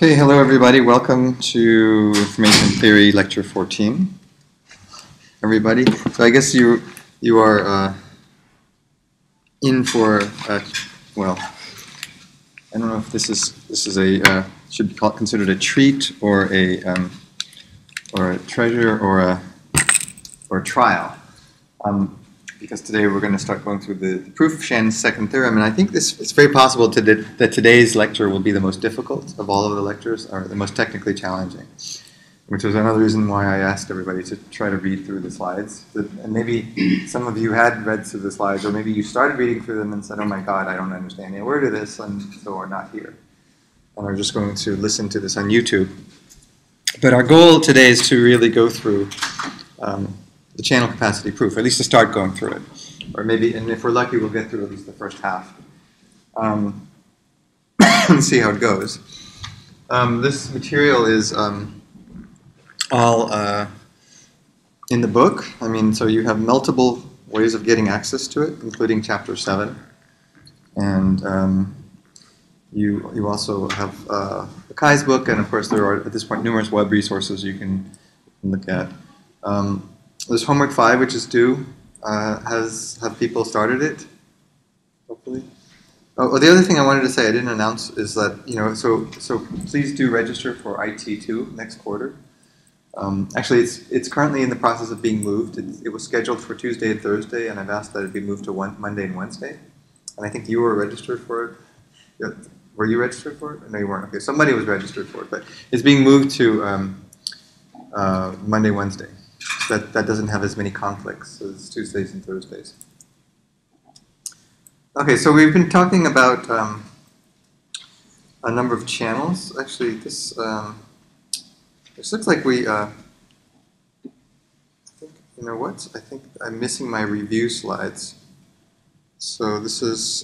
Okay, hello everybody. Welcome to Information Theory Lecture 14. Everybody. So I guess you are in for well, I don't know if this is a should be considered a treat or a treasure or a trial. Because today we're going to start going through the proof of Shannon's second theorem, and I think it's very possible that today's lecture will be the most difficult of all of the lectures, or the most technically challenging, which was another reason why I asked everybody to try to read through the slides. And maybe some of you had read through the slides, or maybe you started reading through them and said, oh my God, I don't understand a word of this, and so are not here. And are just going to listen to this on YouTube. But our goal today is to really go through the channel capacity proof, or at least to start going through it. Or maybe, and if we're lucky, we'll get through at least the first half. And see how it goes. This material is all in the book. I mean, so you have multiple ways of getting access to it, including Chapter 7. And you also have the Kai's book, and of course there are, at this point, numerous web resources you can look at. There's homework 5, which is due. Have people started it? Hopefully. Oh, the other thing I wanted to say I didn't announce is that so please do register for IT2 next quarter. Actually, it's currently in the process of being moved. It was scheduled for Tuesday and Thursday, and I've asked that it be moved to Monday and Wednesday. And I think you were registered for it. Were you registered for it? No, you weren't. Okay, somebody was registered for it, but it's being moved to Monday, Wednesday. So that doesn't have as many conflicts as Tuesdays and Thursdays. Okay, so we've been talking about a number of channels. Actually, this looks like we. I think, you know what? I think I'm missing my review slides. So this is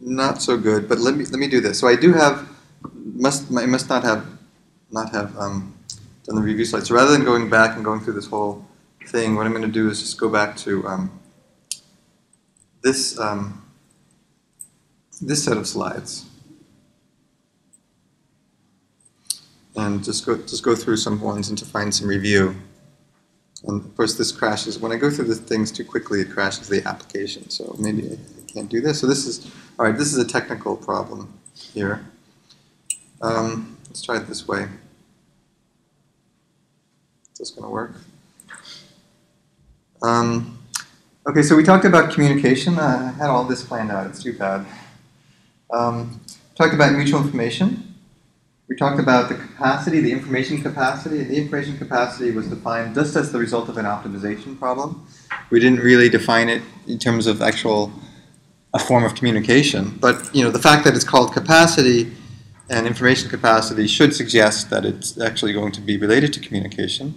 not so good. But let me do this. So I do have I must not have done the review slides. So rather than going back and going through this whole thing, what I'm going to do is just go back to this set of slides, and just go through some ones and to find some review. And of course, this crashes when I go through the things too quickly. It crashes the application, so maybe I can't do this. So this is all right. This is a technical problem here. Let's try it this way. Is this going to work? Okay, so we talked about communication. I had all this planned out. It's too bad. Talked about mutual information. We talked about the capacity, the information capacity. And the information capacity was defined just as the result of an optimization problem. We didn't really define it in terms of a form of communication. But the fact that it's called capacity and information capacity should suggest that it's actually going to be related to communication.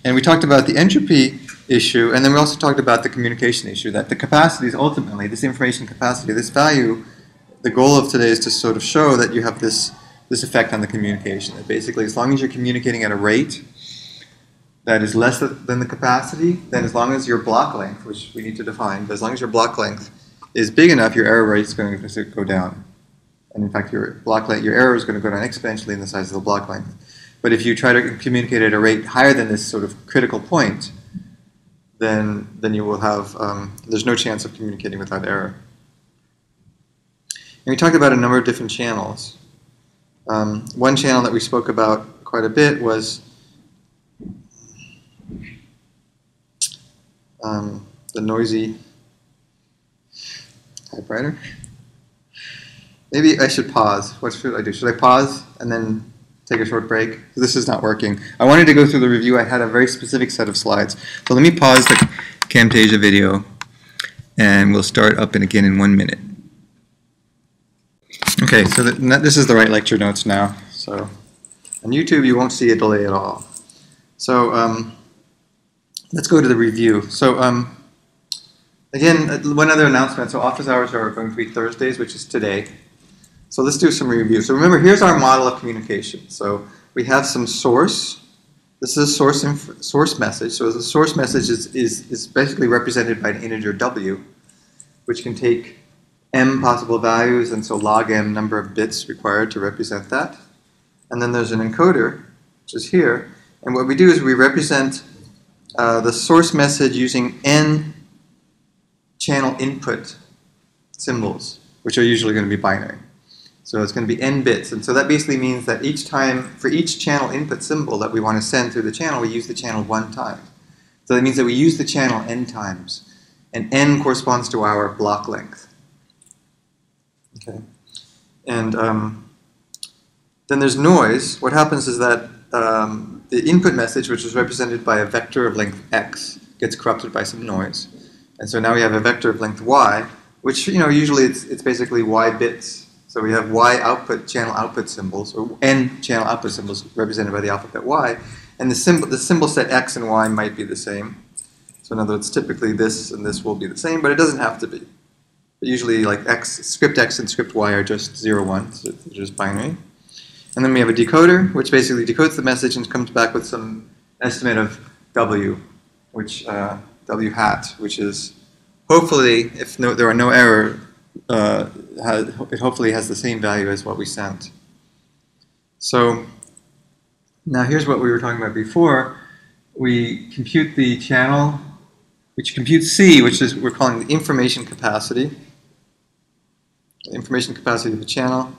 And we talked about the entropy issue, and then we also talked about the communication issue, that the capacity is ultimately, this information capacity, this value, the goal of today is to sort of show that you have this effect on the communication. That basically, as long as you're communicating at a rate that is less than the capacity, then as long as your block length, which we need to define, but as long as your block length is big enough, your error rate is going to go down. And in fact, your error is going to go down exponentially in the size of the block length. But if you try to communicate at a rate higher than this sort of critical point, then you will have, there's no chance of communicating without error. And we talked about a number of different channels. One channel that we spoke about quite a bit was the noisy typewriter. Maybe I should pause. What should I do? Should I pause and then take a short break? This is not working. I wanted to go through the review. I had a very specific set of slides. So let me pause the Camtasia video, and we'll start up and again in 1 minute. Okay, so this is the right lecture notes now. So on YouTube, you won't see a delay at all. So let's go to the review. So again, one other announcement. So office hours are going to be Thursdays, which is today. So let's do some review. So remember, here's our model of communication. So we have some source. This is a source message. So the source message is basically represented by an integer w, which can take m possible values, and so log m number of bits required to represent that. And then there's an encoder, which is here. And what we do is we represent the source message using n channel input symbols, which are usually going to be binary. So it's going to be n bits. And so that basically means that each time, for each channel input symbol that we want to send through the channel, we use the channel 1 time. So that means that we use the channel n times. And n corresponds to our block length. Okay. And then there's noise. What happens is that the input message, which is represented by a vector of length x, gets corrupted by some noise. And so now we have a vector of length y, which, usually it's basically y bits. So we have y output channel output symbols, or n channel output symbols represented by the alphabet y, and the symbol set x and y might be the same. So in other words, typically this and this will be the same, but it doesn't have to be. But usually, like script x and script y are just 0, 1, so they're just binary. And then we have a decoder, which basically decodes the message and comes back with some estimate of w, which w hat, which is hopefully, if there are no error, it hopefully has the same value as what we sent. So now here's what we were talking about before. We compute the channel, which computes C, which is we're calling the information capacity. The information capacity of the channel.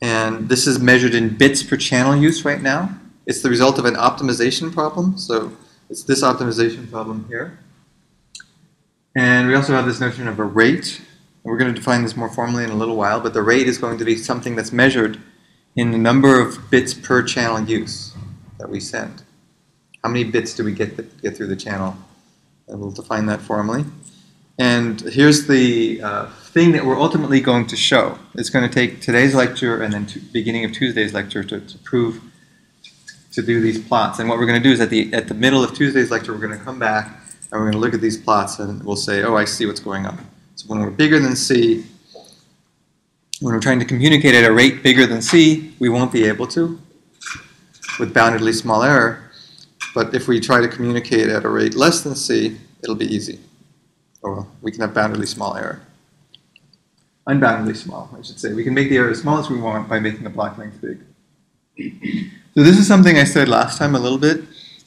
And this is measured in bits per channel use right now. It's the result of an optimization problem. So it's this optimization problem here. And we also have this notion of a rate. We're going to define this more formally in a little while, but the rate is going to be something that's measured in the number of bits per channel use that we send. How many bits do we get through the channel? And we'll define that formally. And here's the thing that we're ultimately going to show. It's going to take today's lecture and then beginning of Tuesday's lecture to prove, to do these plots. And what we're going to do is at the middle of Tuesday's lecture, we're going to come back and we're going to look at these plots and we'll say, oh, I see what's going on. So when we're bigger than C, when we're trying to communicate at a rate bigger than C, we won't be able to with boundedly small error. But if we try to communicate at a rate less than C, it'll be easy. Or we can have boundedly small error. Unboundedly small, I should say. We can make the error as small as we want by making the block length big. So this is something I said last time a little bit,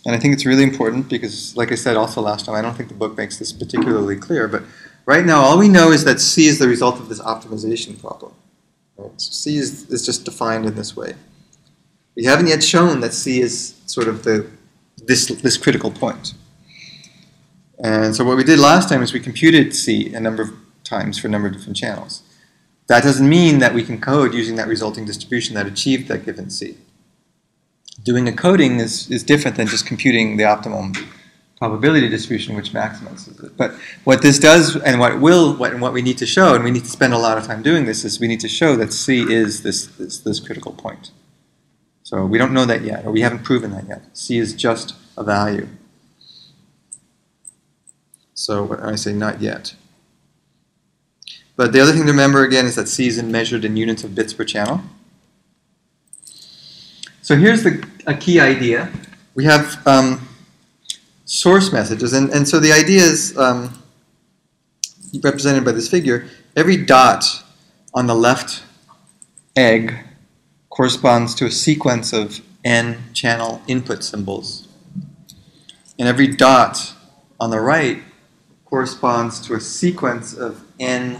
and I think it's really important because, like I said also last time, I don't think the book makes this particularly clear, but right now all we know is that C is the result of this optimization problem. Right? So C is just defined in this way. We haven't yet shown that C is sort of this critical point. And so what we did last time is we computed C a number of times for a number of different channels. That doesn't mean that we can code using that resulting distribution that achieved that given C. Doing a coding is different than just computing the optimum probability distribution which maximizes it. But what this does and what we need to show, and we need to spend a lot of time doing this, is we need to show that C is this critical point. So we don't know that yet, or we haven't proven that yet. C is just a value. So when I say not yet. But the other thing to remember again is that C is measured in units of bits per channel. So here's a key idea. We have source messages, and so the idea is represented by this figure. Every dot on the left egg corresponds to a sequence of n channel input symbols. And every dot on the right corresponds to a sequence of n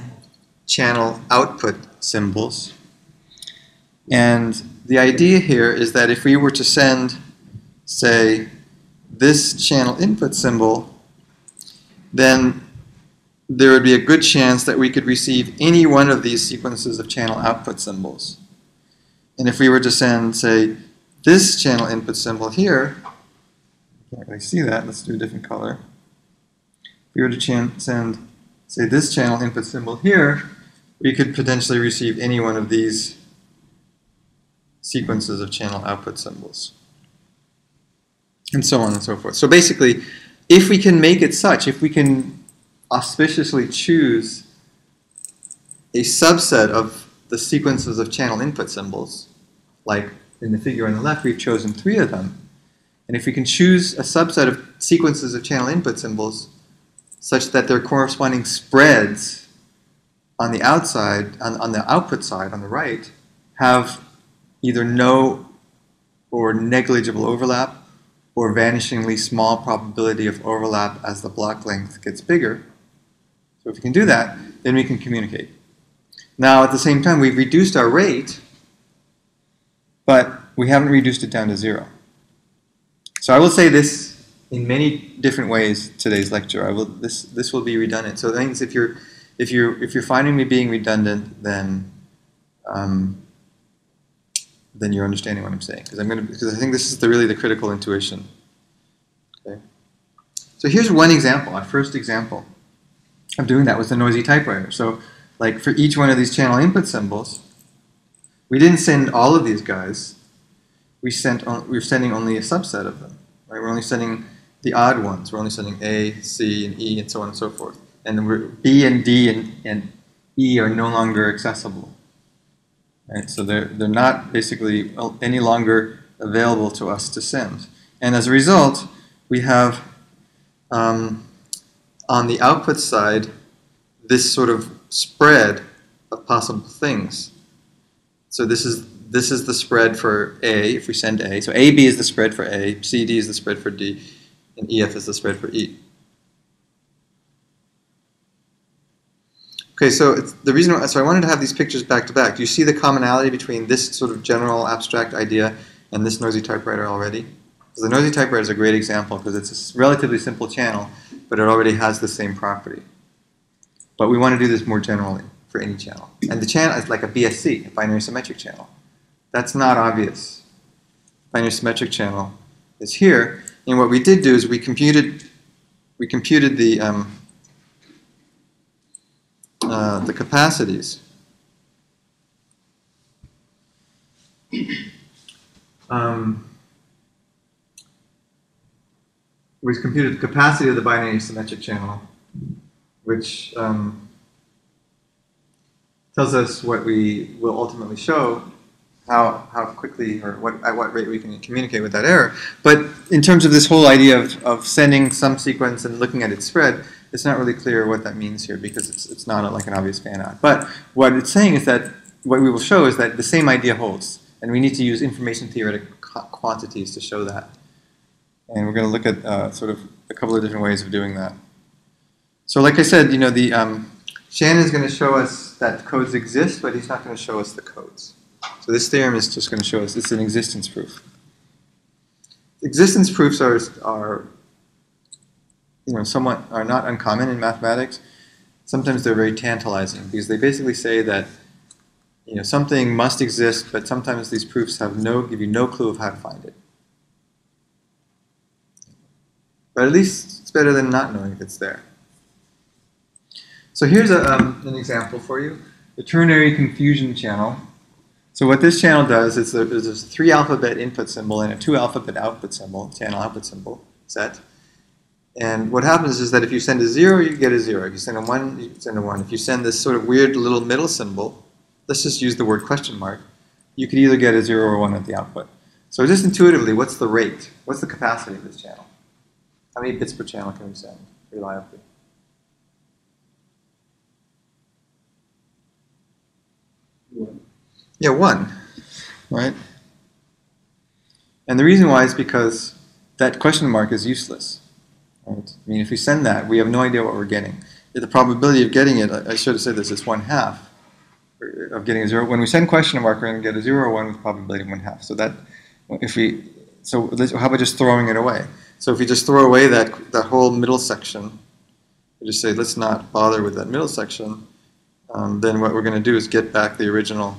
channel output symbols. And the idea here is that if we were to send, say, this channel input symbol, then there would be a good chance that we could receive any one of these sequences of channel output symbols. And if we were to send, say, this channel input symbol here, I can't really see that, let's do a different color. If we were to send, say, this channel input symbol here, we could potentially receive any one of these sequences of channel output symbols. And so on and so forth. So basically, if we can make it such, if we can auspiciously choose a subset of the sequences of channel input symbols, like in the figure on the left, we've chosen 3 of them. And if we can choose a subset of sequences of channel input symbols such that their corresponding spreads on the outside, on the output side, on the right, have either no or negligible overlap, or vanishingly small probability of overlap as the block length gets bigger. So if we can do that, then we can communicate. Now, at the same time, we've reduced our rate, but we haven't reduced it down to 0. So I will say this in many different ways today's lecture. This will be redundant. So that means if you're finding me being redundant, then you're understanding what I'm saying, because I think this is really the critical intuition. Okay. So here's one example. Our first example of doing that was the noisy typewriter. So, like for each one of these channel input symbols, we didn't send all of these guys. We're sending only a subset of them. Right? We're only sending the odd ones. We're only sending A, C, and E, and so on and so forth. And then B and D and E are no longer accessible. Right? So they're not basically any longer available to us to send. And as a result, we have on the output side this sort of spread of possible things. So this is the spread for A if we send A. So AB is the spread for A, CD is the spread for D, and EF is the spread for E. Okay, so so I wanted to have these pictures back to back. Do you see the commonality between this sort of general abstract idea and this noisy typewriter already? Because the noisy typewriter is a great example because it's a relatively simple channel, but it already has the same property. But we want to do this more generally for any channel. And the channel is like a BSC, a binary symmetric channel. That's not obvious. Binary symmetric channel is here, and what we did do is we computed the capacities. We computed the capacity of the binary symmetric channel, which tells us what we will ultimately show, how quickly or at what rate we can communicate with that error. But in terms of this whole idea of sending some sequence and looking at its spread, it's not really clear what that means here because it's not like an obvious fan-out. But what it's saying is that what we will show is that the same idea holds, and we need to use information theoretic quantities to show that. And we're going to look at sort of a couple of different ways of doing that. So like I said, Shannon is going to show us that codes exist, but he's not going to show us the codes. So this theorem is just going to show us it's an existence proof. Existence proofs are not uncommon in mathematics. Sometimes they're very tantalizing because they basically say that something must exist, but sometimes these proofs give you no clue of how to find it. But at least it's better than not knowing if it's there. So here's an example for you: the ternary confusion channel. So what this channel does is there's a 3-alphabet input symbol and a 2-alphabet output symbol, channel output symbol set. And what happens is that if you send a 0, you get a 0. If you send a 1, you send a 1. If you send this sort of weird little middle symbol, let's just use the word question mark, you could either get a 0 or 1 at the output. So just intuitively, what's the rate? What's the capacity of this channel? How many bits per channel can we send reliably? Yeah, 1, right? And the reason why is because that question mark is useless. Right? I mean, if we send that, we have no idea what we're getting. The probability of getting it, I should have said this, it's 1/2 of getting a 0. When we send question mark, we're going to get a 0 or 1 with probability of 1/2. So how about just throwing it away? So if we just throw away that whole middle section, we just say let's not bother with that middle section, then what we're going to do is get back the original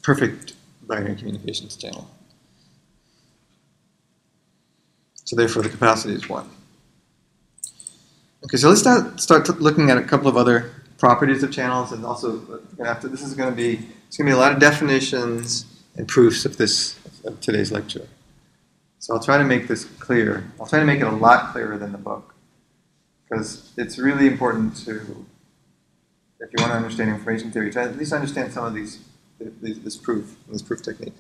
perfect binary communications channel. So therefore the capacity is 1. Okay, so let's start looking at a couple of other properties of channels, and also it's going to be a lot of definitions and proofs of today's lecture. So I'll try to make this clear. I'll try to make it a lot clearer than the book, because it's really important to, if you want to understand information theory, try to at least understand some of this proof technique.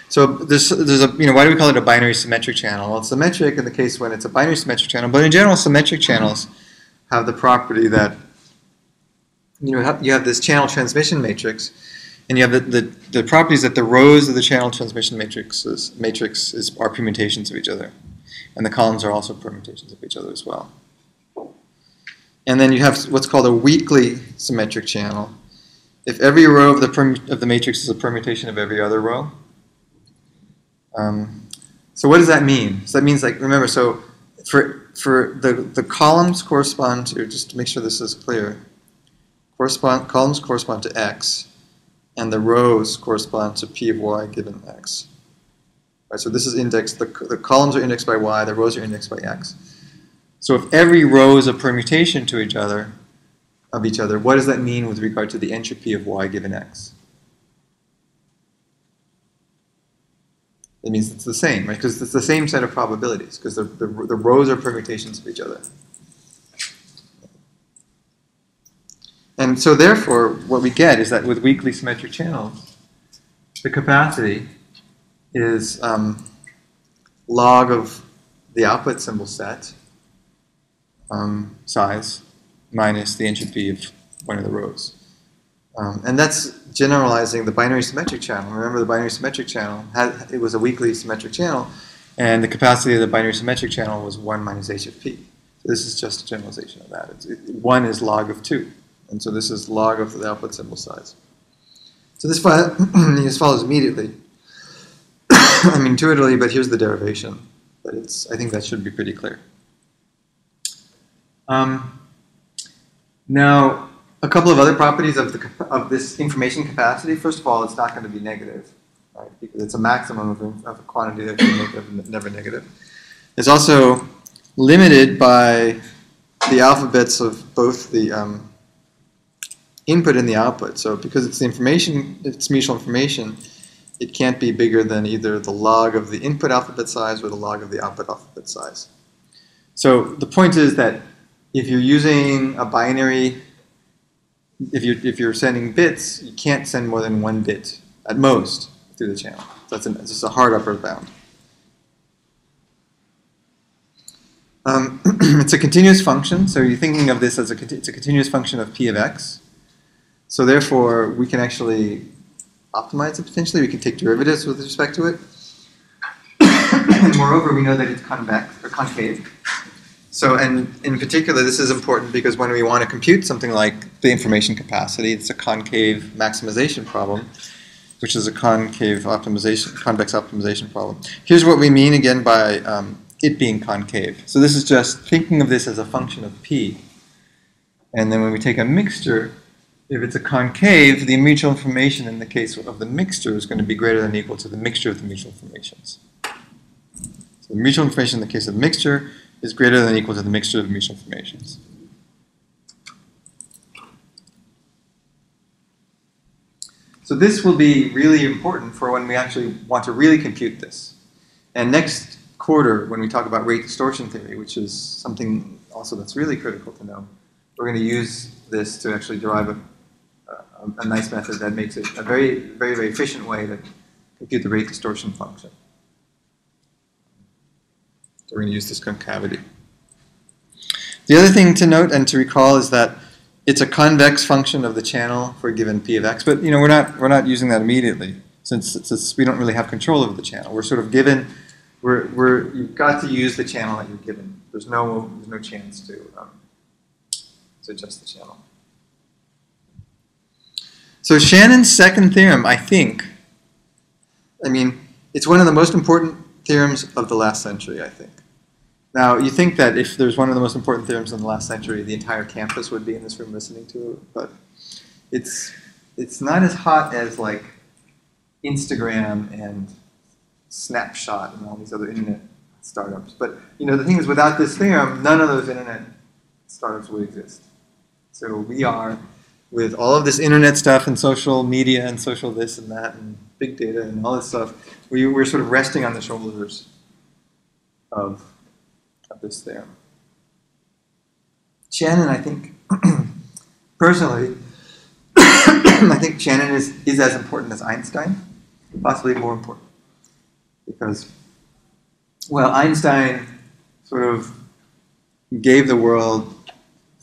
So why do we call it a binary symmetric channel? Well, it's symmetric in the case when it's a binary symmetric channel, but in general, symmetric channels have the property that you have this channel transmission matrix, and you have the properties that the rows of the channel transmission matrix are permutations of each other, and the columns are also permutations of each other as well. And then you have what's called a weakly symmetric channel. If every row of the matrix is a permutation of every other row. So what does that mean? So that means, like, remember, so for the columns correspond to, just to make sure this is clear, columns correspond to x, and the rows correspond to p of y given x. Right, so this is indexed, the columns are indexed by y, the rows are indexed by x. So if every row is a permutation to each other, what does that mean with regard to the entropy of y given x? It means it's the same, right? Because it's the same set of probabilities, because the rows are permutations of each other. And so therefore, what we get is that with weakly symmetric channels, the capacity is log of the output symbol set size minus the entropy of one of the rows. And that's generalizing the binary symmetric channel. Remember, the binary symmetric channel, it was a weakly symmetric channel, and the capacity of the binary symmetric channel was 1 minus h of p. So this is just a generalization of that. 1 is log of 2, and so this is log of the output symbol size. So this follows immediately. I mean, intuitively, but here's the derivation. But I think that should be pretty clear. Now, a couple of other properties of this information capacity. First of all, it's not going to be negative, right? Because it's a maximum of a quantity that can make never negative. It's also limited by the alphabets of both the input and the output. So because it's mutual information, it can't be bigger than either the log of the input alphabet size or the log of the output alphabet size. So the point is that if you're using a binary, if you're sending bits, you can't send more than 1 bit at most through the channel. So that's just a hard upper bound. It's a continuous function, so you're thinking of this as it's a continuous function of p of x. So therefore, we can actually optimize it potentially. We can take derivatives with respect to it. And moreover, we know that it's convex or concave. So, and in particular, this is important because when we want to compute something like the information capacity, it's a concave maximization problem, which is a convex optimization problem. Here's what we mean again by it being concave. So this is just thinking of this as a function of p. And then when we take a mixture, if it's a concave, the mutual information in the case of the mixture is going to be greater than or equal to the mixture of the mutual informations. So the mutual information in the case of the mixture is greater than or equal to the mixture of the mutual informations. So this will be really important for when we actually want to really compute this. And next quarter, when we talk about rate distortion theory, which is something also that's really critical to know, we're going to use this to actually derive a nice method that makes it a very, very, very efficient way to compute the rate distortion function. So we're going to use this concavity. The other thing to note and to recall is that it's a convex function of the channel for a given p of x, but we're not using that immediately since we don't really have control over the channel. We're sort of given, you've got to use the channel that you're given. There's no chance to adjust the channel. So Shannon's second theorem, I mean, it's one of the most important theorems of the last century, I think. Now, you think that if there's one of the most important theorems in the last century, the entire campus would be in this room listening to it, but it's not as hot as like Instagram and Snapshot and all these other internet startups. But the thing is, without this theorem, none of those internet startups would exist. So we are, with all of this internet stuff and social media and social this and that and big data and all this stuff, we're sort of resting on the shoulders of this theorem. Shannon, I think, personally, I think Shannon is as important as Einstein, possibly more important. Because, well, Einstein sort of gave the world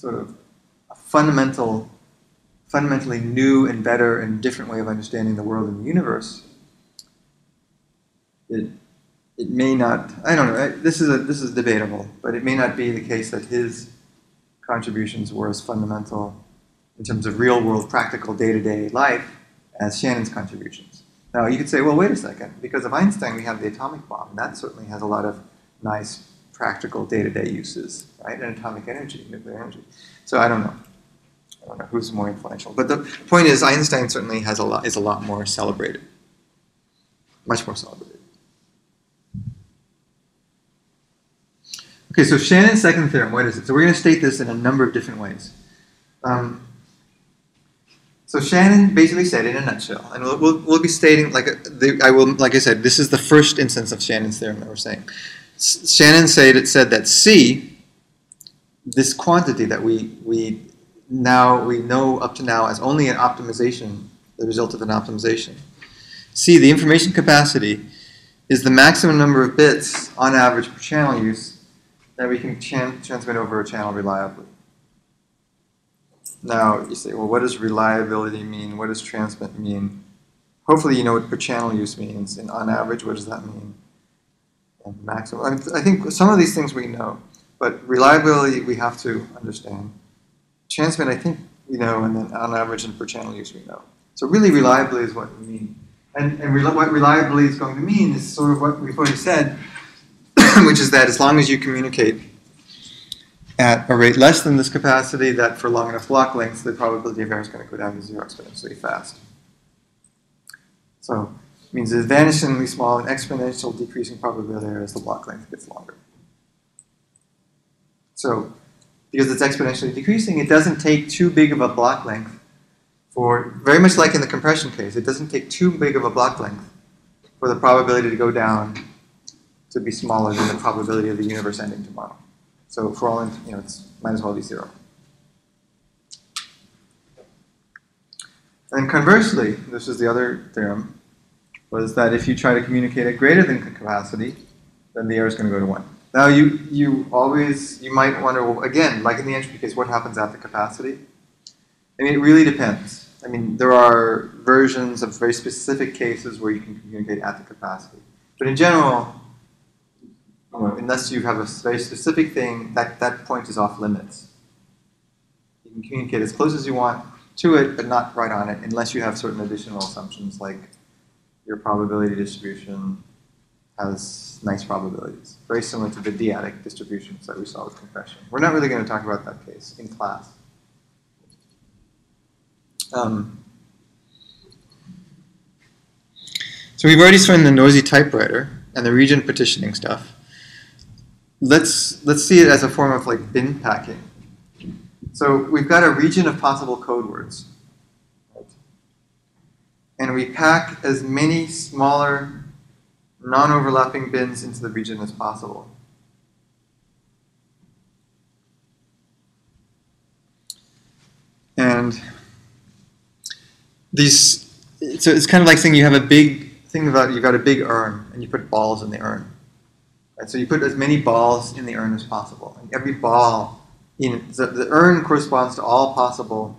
sort of a fundamentally new and better and different way of understanding the world and the universe, it may not, I don't know, this is debatable, but it may not be the case that his contributions were as fundamental in terms of real-world, practical, day-to-day life as Shannon's contributions. Now, you could say, well, wait a second, because of Einstein we have the atomic bomb, and that certainly has a lot of nice, practical, day-to-day uses, right? And atomic energy, nuclear energy. So I don't know. I don't know who's more influential. But the point is, Einstein certainly is a lot more celebrated. Much more celebrated. Okay, so Shannon's second theorem, what is it? So we're going to state this in a number of different ways. So Shannon basically said in a nutshell, and we'll be stating, like I said, this is the first instance of Shannon's theorem that we're saying. Shannon said that C, this quantity that we know up to now as only an optimization, the result of an optimization. C, the information capacity, is the maximum number of bits on average per channel use that we can transmit over a channel reliably. Now, you say, well, what does reliability mean? What does transmit mean? Hopefully you know what per channel use means. And on average, what does that mean? And maximum. I think some of these things we know. But reliability, we have to understand. Transmit, I think we know. And then on average and per channel use, we know. So really, reliability is what we mean. And what reliability is going to mean is sort of what we've already said, which is that as long as you communicate at a rate less than this capacity, that for long enough block lengths, the probability of error is going to go down to zero exponentially fast. So it means it's vanishingly small and exponential decreasing probability of error as the block length gets longer. So because it's exponentially decreasing, it doesn't take too big of a block length for, very much like in the compression case, it doesn't take too big of a block length for the probability to go down to be smaller than the probability of the universe ending tomorrow. So for all, it's might as well be zero. And conversely, this is the other theorem, was that if you try to communicate at greater than capacity, then the error is going to go to 1. Now you might wonder, well, again, like in the entropy case, what happens at the capacity? I mean, it really depends. I mean, there are versions of very specific cases where you can communicate at the capacity. But in general, unless you have a very specific thing, that point is off limits. You can communicate as close as you want to it, but not right on it, unless you have certain additional assumptions, like your probability distribution has nice probabilities, very similar to the d-adic distributions that we saw with compression. We're not really going to talk about that case in class. So we've already seen the noisy typewriter and the region partitioning stuff. Let's see it as a form of like bin packing. So we've got a region of possible code words, right? And we pack as many smaller non-overlapping bins into the region as possible. And so it's kind of like saying you have a big thing about, you've got a big urn and you put balls in the urn. Right? So you put as many balls in the urn as possible. And every ball so the urn corresponds to all possible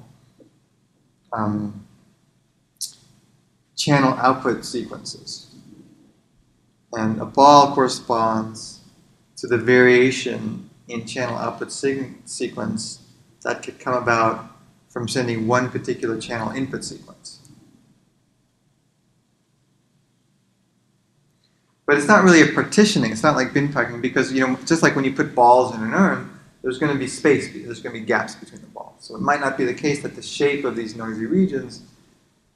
channel output sequences. And a ball corresponds to the variation in channel output sequence that could come about from sending one particular channel input sequence. But it's not really a partitioning. It's not like bin packing because, just like when you put balls in an urn, there's going to be space, there's going to be gaps between the balls. So it might not be the case that the shape of these noisy regions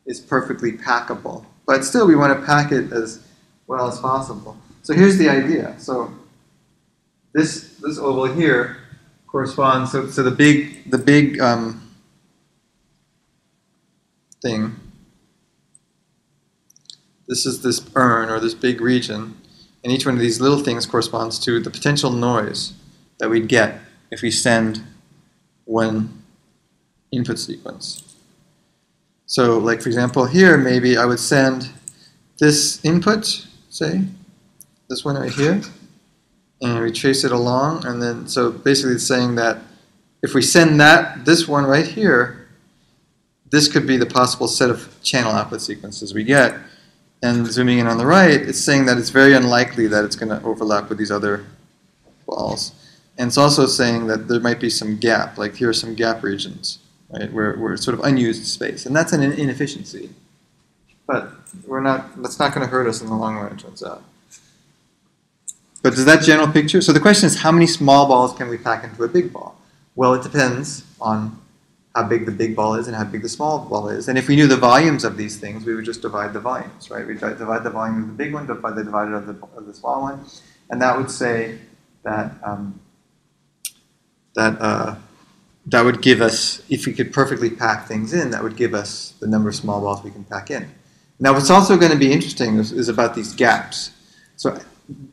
is perfectly packable. But still, we want to pack it as well as possible. So here's the idea. So this oval here corresponds, so the big thing, this is this urn or this big region, and each one of these little things corresponds to the potential noise that we'd get if we send one input sequence. So like for example here, maybe I would send this input, say, this one right here, and we trace it along, and then so basically it's saying that if we send this one right here, this could be the possible set of channel output sequences we get. And zooming in on the right, it's saying that it's very unlikely that it's going to overlap with these other balls. And it's also saying that there might be some gap, like here are some gap regions, right, where it's sort of unused space. And that's an inefficiency. But that's not going to hurt us in the long run, it turns out. But does that general picture? So the question is, how many small balls can we pack into a big ball? Well, it depends on how big the big ball is and how big the small ball is. And if we knew the volumes of these things, we would just divide the volumes, right? We'd divide the volume of the big one, divide the divided of the small one. And that would say that that would give us, if we could perfectly pack things in, that would give us the number of small balls we can pack in. Now, what's also going to be interesting is about these gaps. So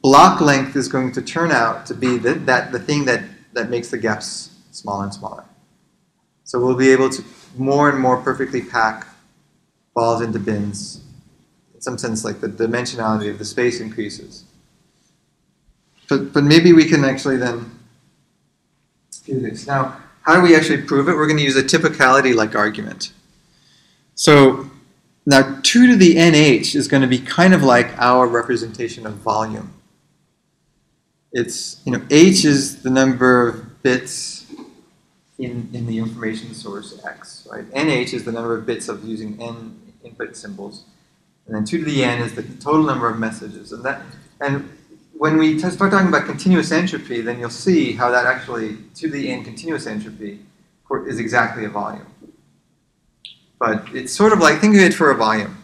block length is going to turn out to be the thing that makes the gaps smaller and smaller. So we'll be able to more and more perfectly pack balls into bins. In some sense, like the dimensionality of the space increases. But maybe we can actually then do this. Now, how do we actually prove it? We're going to use a typicality-like argument. So now 2 to the nh is going to be kind of like our representation of volume. It's, h is the number of bits in the information source x, right? nh is the number of bits of using n input symbols. And then 2 to the n is the total number of messages. And when we start talking about continuous entropy, then you'll see how that actually, 2 to the n continuous entropy is exactly a volume. But it's sort of like, think of it for a volume.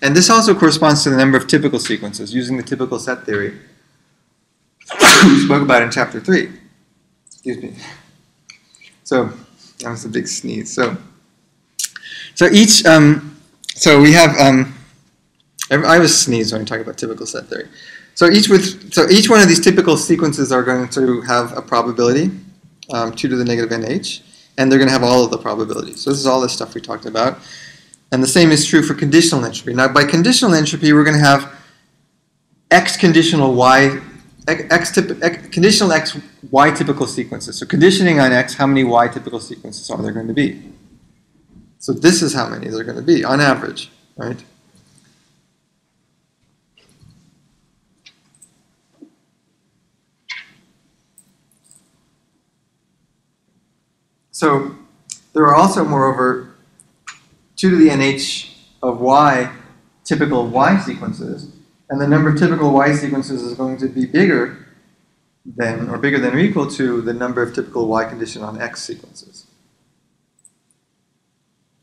And this also corresponds to the number of typical sequences using the typical set theory we spoke about in chapter 3. Excuse me. So that was a big sneeze. So each, so we have, I was sneezed when we talk about typical set theory. So each one of these typical sequences are going to have a probability, 2 to the negative nh, and they're going to have all of the probabilities. So this is all the stuff we talked about. And the same is true for conditional entropy. Now, by conditional entropy, we're going to have x conditional y, conditional x, y typical sequences. So conditioning on x, how many y typical sequences are there going to be? So this is how many there are going to be, on average, right? So there are also, moreover, 2 to the nh of y typical y sequences, and the number of typical y sequences is going to be bigger than or equal to the number of typical y condition on x sequences.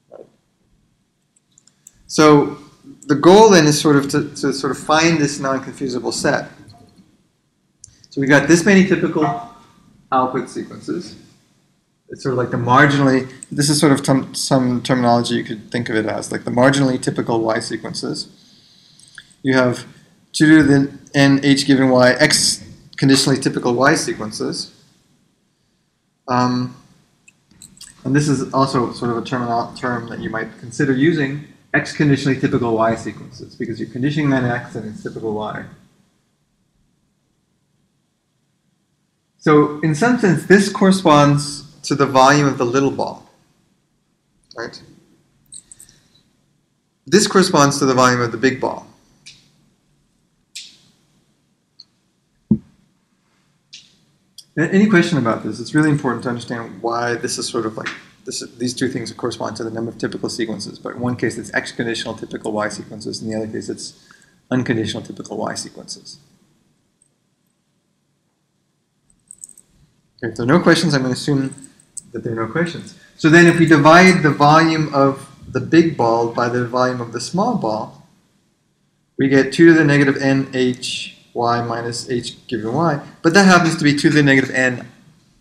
Right. So the goal then is sort of to sort of find this non-confusable set. So we've got this many typical output sequences. It's sort of like the marginally, this is sort of some terminology you could think of it as, like the marginally typical y sequences. You have 2 to the n h given y, x conditionally typical y sequences. And this is also sort of a term that you might consider using, x conditionally typical y sequences, because you're conditioning on x and it's typical y. So in some sense, this corresponds to the volume of the little ball, right? This corresponds to the volume of the big ball. Any question about this? It's really important to understand why this is sort of like, these two things correspond to the number of typical sequences, but in one case it's x conditional typical y sequences, in the other case it's unconditional typical y sequences. Okay, if there are no questions, I'm going to assume that there are no questions. So then if we divide the volume of the big ball by the volume of the small ball, we get 2 to the negative nh y minus h given y, but that happens to be 2 to the negative n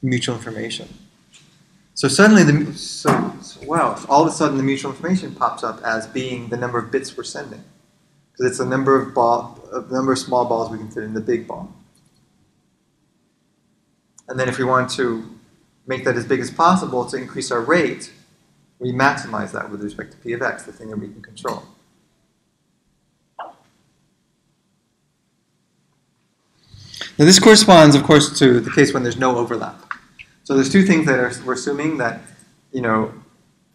mutual information. So suddenly, wow, all of a sudden the mutual information pops up as being the number of bits we're sending, because it's the number of small balls we can fit in the big ball. And then if we want to make that as big as possible to increase our rate, we maximize that with respect to p of x, the thing that we can control. Now this corresponds, of course, to the case when there's no overlap. So there's two things that we're assuming that, you know,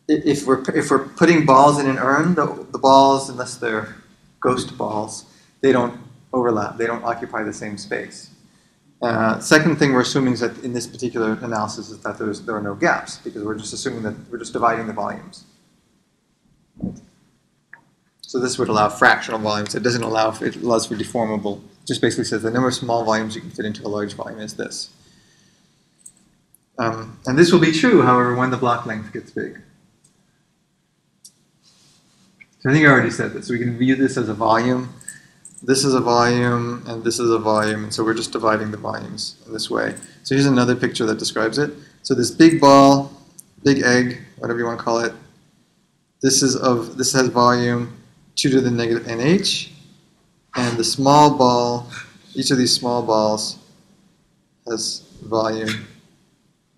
if we're putting balls in an urn, the balls, unless they're ghost balls, they don't overlap. They don't occupy the same space. Second thing we're assuming is that in this particular analysis is that there are no gaps, because we're just assuming that we're just dividing the volumes. So this would allow fractional volumes. It doesn't allow, it allows for deformable. It just basically says the number of small volumes you can fit into a large volume is this. And this will be true, however, when the block length gets big. So I think I already said this. We can view this as a volume. This is a volume, and this is a volume, and so we're just dividing the volumes in this way. So here's another picture that describes it. So this big ball, big egg, whatever you want to call it, this has volume 2 to the negative nh, and the small ball, each of these small balls has volume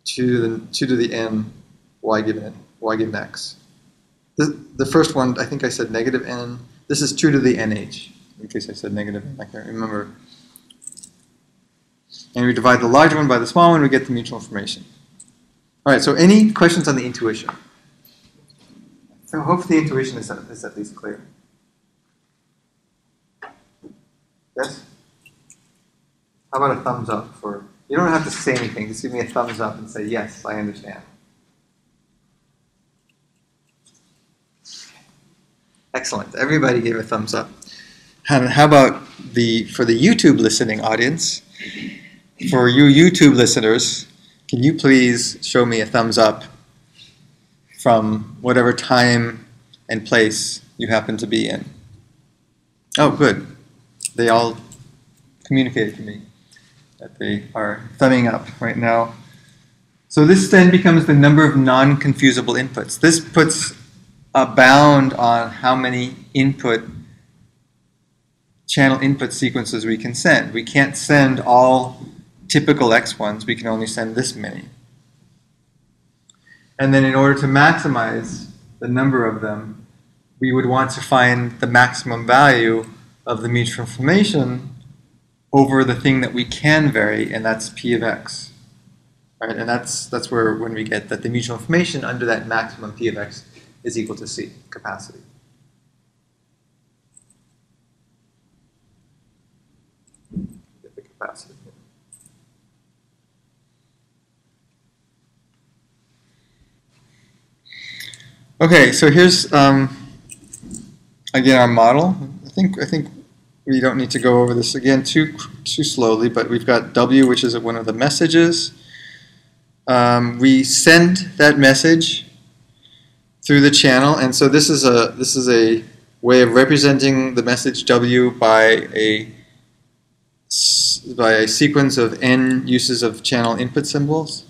2 to the n y given x. The first one, I think I said negative n. This is 2 to the nh. In case I said negative, I can't remember. And we divide the large one by the small one, we get the mutual information. All right, so any questions on the intuition? So hopefully the intuition is at least clear. Yes? How about a thumbs up for, you don't have to say anything, just give me a thumbs up and say, yes, I understand. Excellent, everybody gave a thumbs up. And how about for the YouTube listening audience? For you YouTube listeners, can you please show me a thumbs up from whatever time and place you happen to be in? Oh, good. They all communicated to me that they are thumbing up right now. So this then becomes the number of non-confusable inputs. This puts a bound on how many channel input sequences we can send. We can't send all typical X1s, we can only send this many. And then in order to maximize the number of them, we would want to find the maximum value of the mutual information over the thing that we can vary, and that's P of X. Right? And that's where when we get that the mutual information under that maximum P of X is equal to C, capacity. Get the capacity. Okay, so here's again our model. I think we don't need to go over this again too slowly, but we've got W, which is one of the messages. We send that message through the channel, and so this is a way of representing the message W by a sequence of n uses of channel input symbols.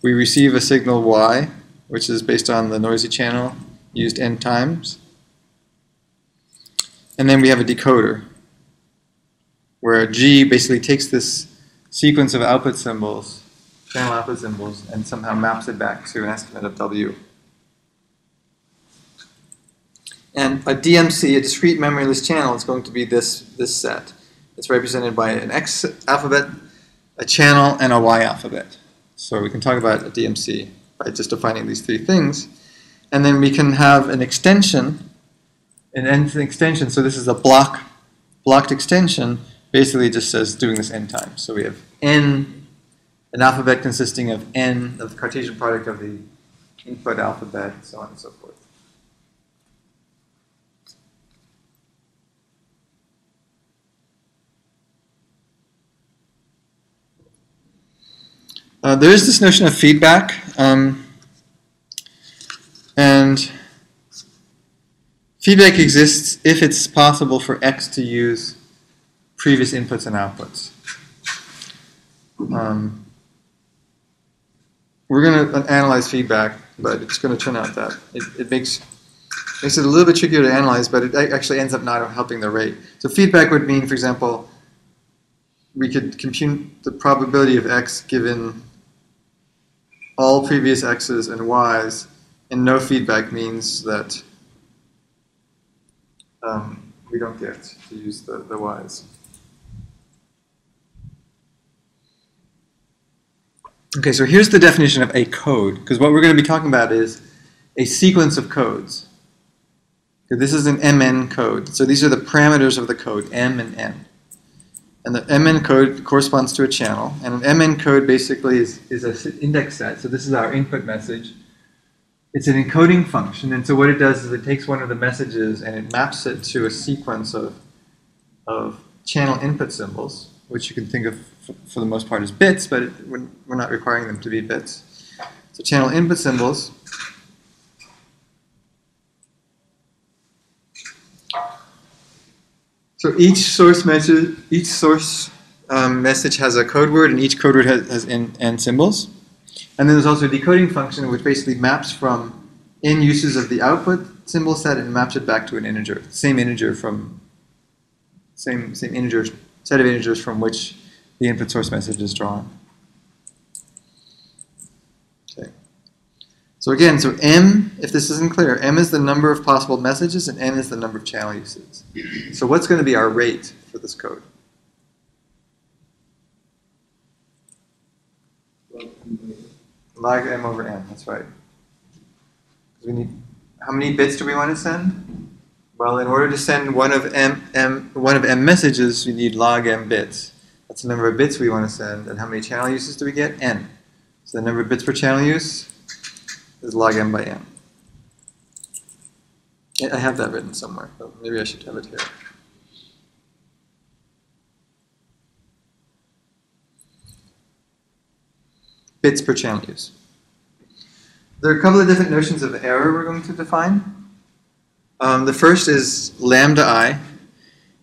We receive a signal Y, which is based on the noisy channel used n times. And then we have a decoder, where G basically takes this sequence of output symbols, channel output symbols, and somehow maps it back to an estimate of W. And a DMC, a discrete memoryless channel, is going to be this set. It's represented by an X alphabet, a channel, and a Y alphabet. So we can talk about a DMC by just defining these three things. And then we can have an extension, an nth extension. So this is a blocked extension, basically just says doing this n times. So we have n, an alphabet consisting of n of the Cartesian product of the input alphabet, so on and so forth. There is this notion of feedback, and feedback exists if it's possible for X to use previous inputs and outputs. We're going to analyze feedback, but it's going to turn out that it makes it a little bit trickier to analyze, but it actually ends up not helping the rate. So feedback would mean, for example, we could compute the probability of X given all previous X's and Y's, and no feedback means that we don't get to use the Y's. Okay, so here's the definition of a code, because what we're going to be talking about is a sequence of codes. Okay, this is an MN code. So these are the parameters of the code, M and N. And the MN code corresponds to a channel. And an MN code basically is an index set. So this is our input message. It's an encoding function. And so what it does is it takes one of the messages and it maps it to a sequence of channel input symbols, which you can think of for the most part as bits, but we're not requiring them to be bits. So channel input symbols. So each source message has a code word, and each code word has n symbols. And then there's also a decoding function which basically maps from n uses of the output symbol set and maps it back to an integer, same integer from same integer set of integers from which the input source message is drawn. Okay. So again, so M, if this isn't clear, M is the number of possible messages and N is the number of channel uses. So what's going to be our rate for this code? Log M over N, that's right. We need, how many bits do we want to send? Well, in order to send one of M messages, we need log M bits. That's the number of bits we want to send. And how many channel uses do we get? N. So the number of bits per channel use is log M by N. I have that written somewhere, but maybe I should have it here. Bits per channel use. There are a couple of different notions of error we're going to define. The first is lambda I.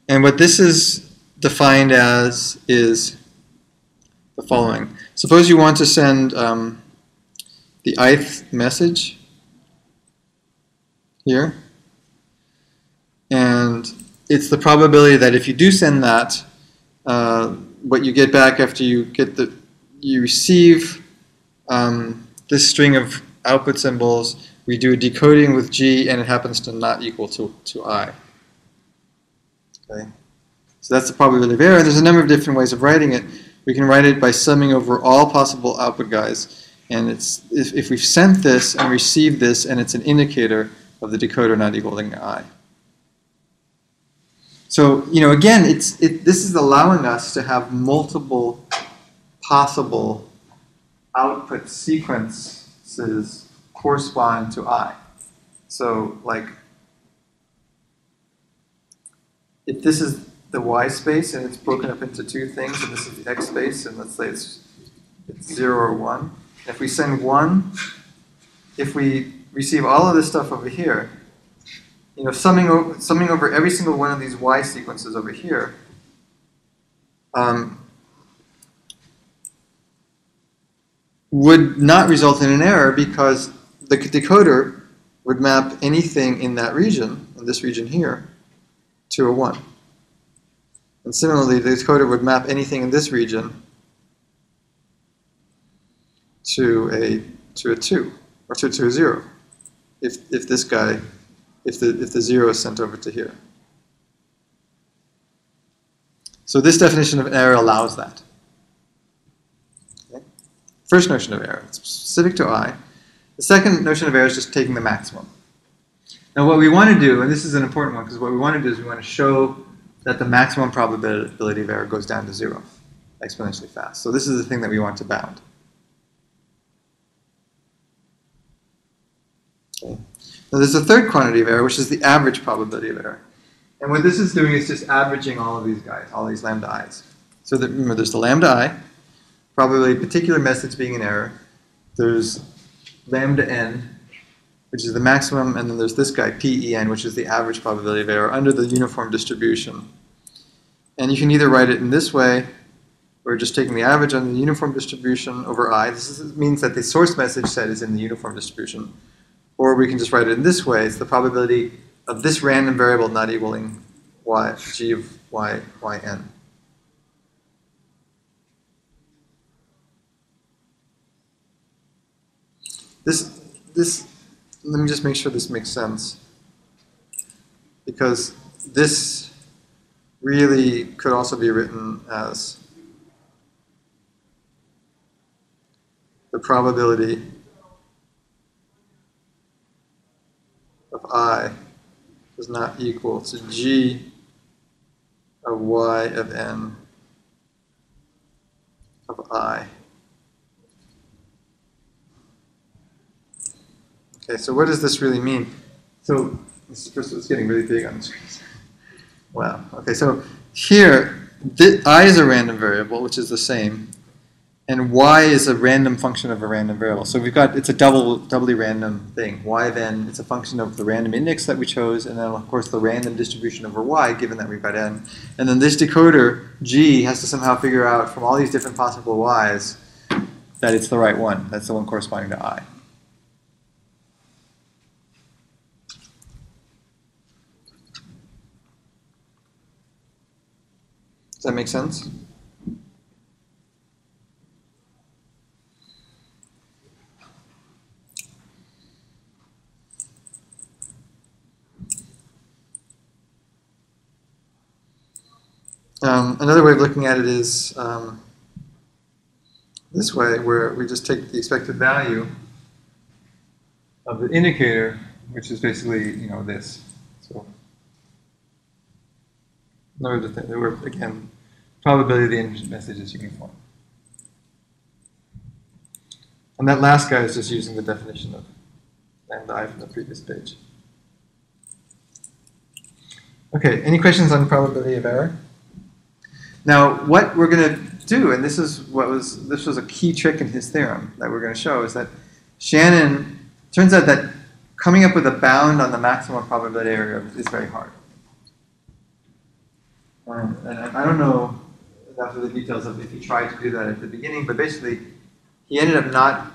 And what this is defined as is the following. Suppose you want to send the ith message here. And it's the probability that if you do send that, what you get back after you receive this string of output symbols, we do a decoding with G, and it happens to not equal to I. Okay. So that's the probability of error. There's a number of different ways of writing it. We can write it by summing over all possible output guys. And it's if we've sent this and received this, and it's an indicator of the decoder not equaling I. So, again, this is allowing us to have multiple possible output sequences correspond to I. So, like, if this is the Y space and it's broken up into two things, and this is the X space, and let's say it's 0 or 1. If we send 1, if we receive all of this stuff over here, summing over every single one of these Y sequences over here, would not result in an error because the decoder would map anything in that region, in this region here, to a 1. And similarly, the decoder would map anything in this region to a 2 or to a 0 if the 0 is sent over to here. So this definition of error allows that. Okay. First notion of error, it's specific to I. The second notion of error is just taking the maximum. Now what we want to do, and this is an important one, because what we want to do is we want to show that the maximum probability of error goes down to 0 exponentially fast. So this is the thing that we want to bound. Okay. Now there's a third quantity of error, which is the average probability of error. And what this is doing is just averaging all of these guys, all these lambda i's. So that, remember, there's the lambda I, probably a particular message being an error. There's lambda n, which is the maximum, and then there's this guy, PEN, which is the average probability of error under the uniform distribution. And you can either write it in this way, or just taking the average on the uniform distribution over I. This means that the source message set is in the uniform distribution. Or we can just write it in this way. It's the probability of this random variable not equaling g of yn. Let me just make sure this makes sense, because this really could also be written as the probability of I is not equal to G of Y of N of I. Okay, so what does this really mean? So first it's getting really big on the screen. Wow. Okay, so here, I is a random variable, which is the same, and Y is a random function of a random variable. So we've got, it's a doubly random thing. Y then, it's a function of the random index that we chose, and then of course the random distribution over Y, given that we've got N. And then this decoder, G, has to somehow figure out from all these different possible Ys that it's the right one. That's the one corresponding to I. Does that make sense? Another way of looking at it is this way, where we just take the expected value of the indicator, which is basically, you know, this. So, in order to think, again, probability of the end message is uniform. And that last guy is just using the definition of lambda I from the previous page. Okay, any questions on probability of error? Now, what we're going to do, and this was a key trick in his theorem that we're going to show, is that Shannon, turns out that coming up with a bound on the maximum probability area is very hard. And I don't know enough of the details of if he tried to do that at the beginning, but basically he ended up not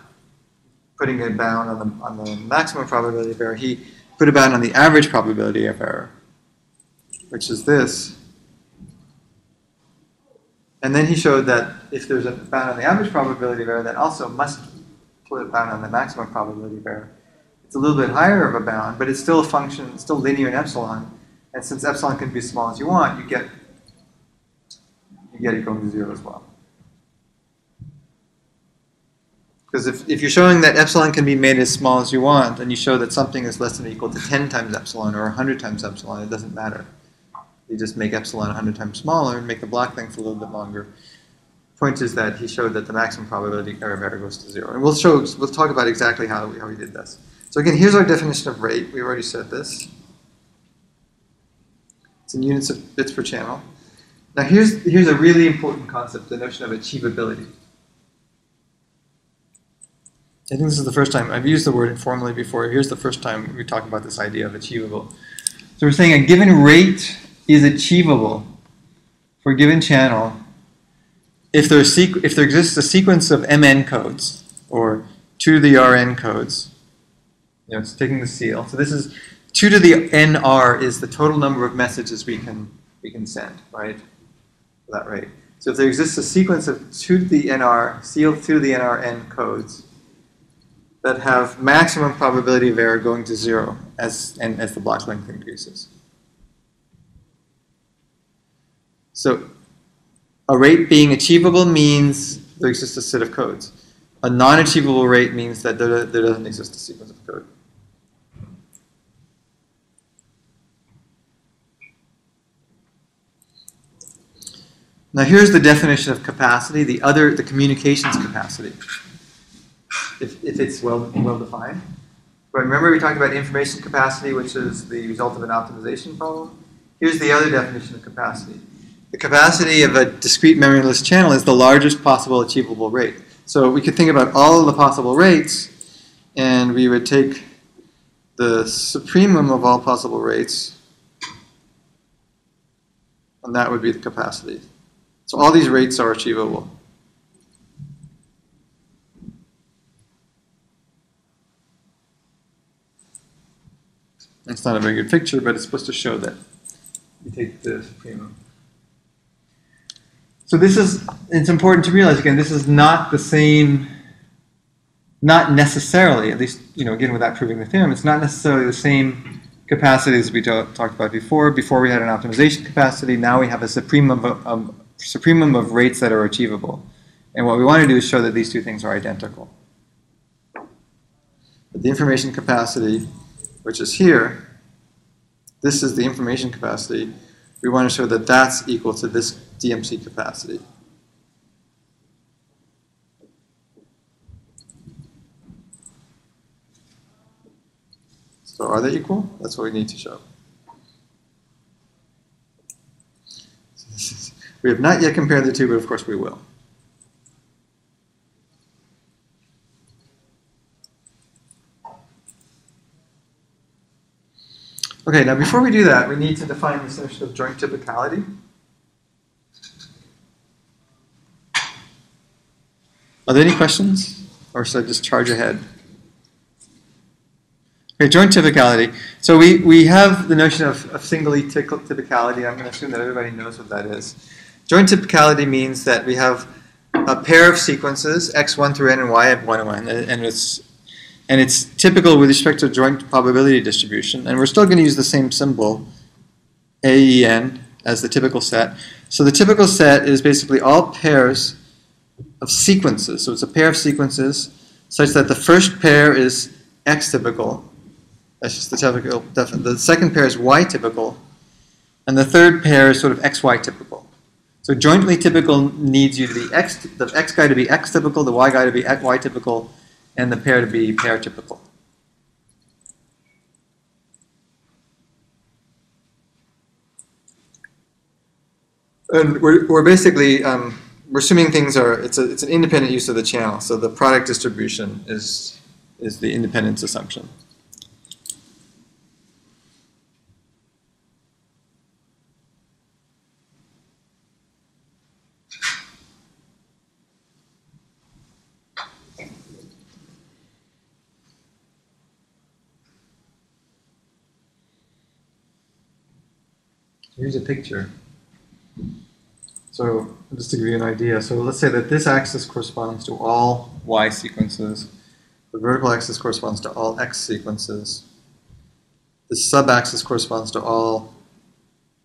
putting a bound on the maximum probability of error. He put a bound on the average probability of error, which is this. And then he showed that if there's a bound on the average probability of error, that also must put a bound on the maximum probability of error. It's a little bit higher of a bound, but it's still a function, it's still linear in epsilon. And since epsilon can be as small as you want, you get it going to 0 as well. Because if you're showing that epsilon can be made as small as you want, and you show that something is less than or equal to 10 times epsilon or 100 times epsilon, it doesn't matter. You just make epsilon 100 times smaller and make the block length a little bit longer. Point is that he showed that the maximum probability of error goes to 0. And we'll talk about exactly how we did this. So again, here's our definition of rate. We've already said this. It's in units of bits per channel. Now here's a really important concept, the notion of achievability. I think this is the first time, I've used the word informally before. Here's the first time we talk about this idea of achievable. So we're saying a given rate is achievable for a given channel if there exists a sequence of mn codes, or 2 to the rn codes. You know, it's taking the seal. So this is 2 to the nr is the total number of messages we can send, right? For that rate. So if there exists a sequence of 2 to the nr, seal 2 to the nrn codes that have maximum probability of error going to 0 as the block length increases. So a rate being achievable means there exists a set of codes. A non-achievable rate means that there doesn't exist a sequence of code. Now here's the definition of capacity, the communications capacity, if it's well defined. But remember we talked about information capacity, which is the result of an optimization problem. Here's the other definition of capacity. The capacity of a discrete memoryless channel is the largest possible achievable rate. So we could think about all of the possible rates, and we would take the supremum of all possible rates, and that would be the capacity. So all these rates are achievable. It's not a very good picture, but it's supposed to show that you take the supremum. So it's important to realize, again, this is not the same, not necessarily, at least, you know, again, without proving the theorem, it's not necessarily the same capacity as we talked about before. Before we had an optimization capacity, now we have a supremum of rates that are achievable. And what we want to do is show that these two things are identical. that the information capacity, which is here, this is the information capacity, we want to show that that's equal to this DMC capacity. So are they equal? That's what we need to show. We have not yet compared the two, but of course we will. Okay, now before we do that, we need to define this notion of joint typicality. Are there any questions? Or should I just charge ahead? Okay, joint typicality. So we have the notion of singly typicality. I'm going to assume that everybody knows what that is. Joint typicality means that we have a pair of sequences, x1 through n and y at 1 and 1, and it's typical with respect to joint probability distribution. And we're still going to use the same symbol, AEN, as the typical set. So the typical set is basically all pairs of sequences. So it's a pair of sequences such that the first pair is x typical. That's just the typical. The second pair is y typical. And the third pair is sort of xy typical. So jointly typical needs you to be the x guy to be x typical, the y guy to be y typical, and the pair to be pair typical. And we're basically we're assuming things are it's an independent use of the channel. So the product distribution is the independence assumption. Here's a picture. So just to give you an idea, so let's say that this axis corresponds to all y sequences. The vertical axis corresponds to all x sequences. The sub-axis corresponds to all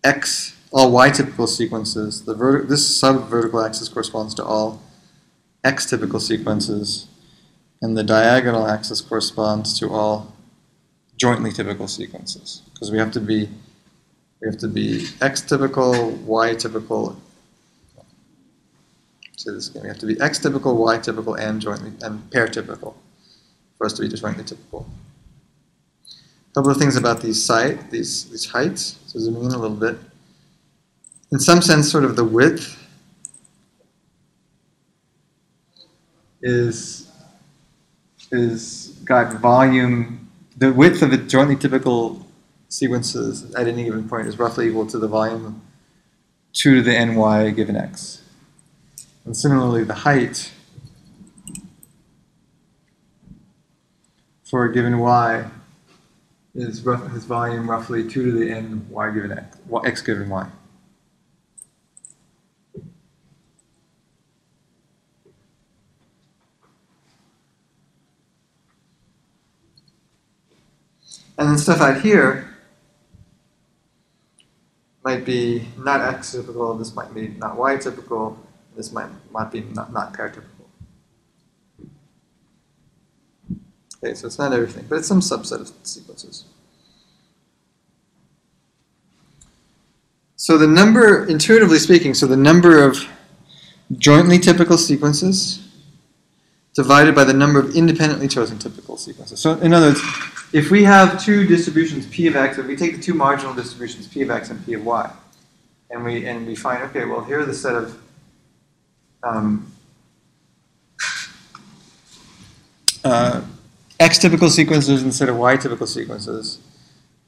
y typical sequences. This sub-vertical axis corresponds to all x typical sequences. And the diagonal axis corresponds to all jointly typical sequences. Because we have to be x typical, y typical. Say this again. We have to be x typical, y typical, and pair typical for us to be jointly typical. A couple of things about these heights. So zooming in a little bit. In some sense, sort of the width is got volume. The width of the jointly typical sequences at any given point is roughly equal to the volume of 2 to the ny given x. And similarly, the height for a given y is his volume roughly 2 to the n y given x given y. And then stuff out here might be not x typical, this might be not y typical, this might be not pair typical. Okay, so it's not everything, but it's some subset of sequences. So the number, intuitively speaking, so the number of jointly typical sequences divided by the number of independently chosen typical sequences. So in other words, if we have two distributions p of x, if we take the two marginal distributions p of x and p of y, and we find, okay, well, here are the set of x typical sequences instead of y typical sequences,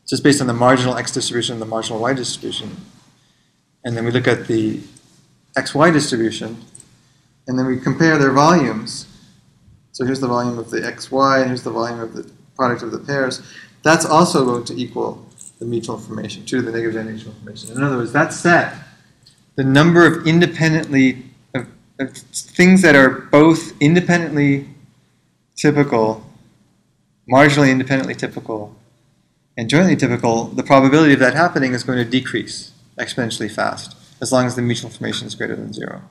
just based on the marginal x distribution and the marginal y distribution. And then we look at the xy distribution, and then we compare their volumes. So here's the volume of the xy, and here's the volume of the product of the pairs. That's also going to equal the mutual information, 2 to the negative n mutual information. In other words, that set, the number of independently, of things that are both independently typical, marginally independently typical, and jointly typical, the probability of that happening is going to decrease exponentially fast, as long as the mutual information is greater than 0.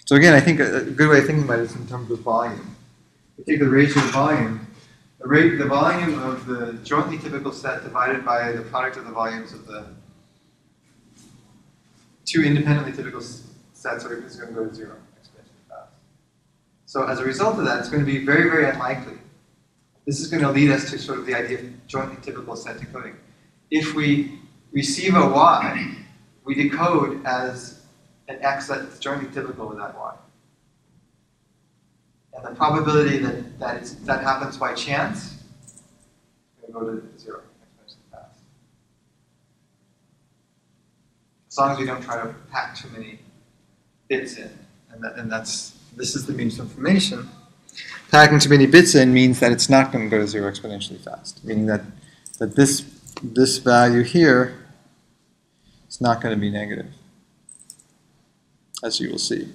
So again, I think a good way of thinking about it is in terms of volume. We take the ratio of volume, the volume of the jointly typical set divided by the product of the volumes of the two independently typical sets is going to go to 0 exponentially fast. So as a result of that, it's going to be very, very unlikely. This is going to lead us to sort of the idea of jointly typical set decoding. If we receive a y, we decode as an x that's jointly typical with that y. And the probability that happens by chance is going to go to 0 exponentially fast. As long as we don't try to pack too many bits in. This is the means of information. Packing too many bits in means that it's not going to go to 0 exponentially fast, meaning that this value here is not going to be negative, as you will see.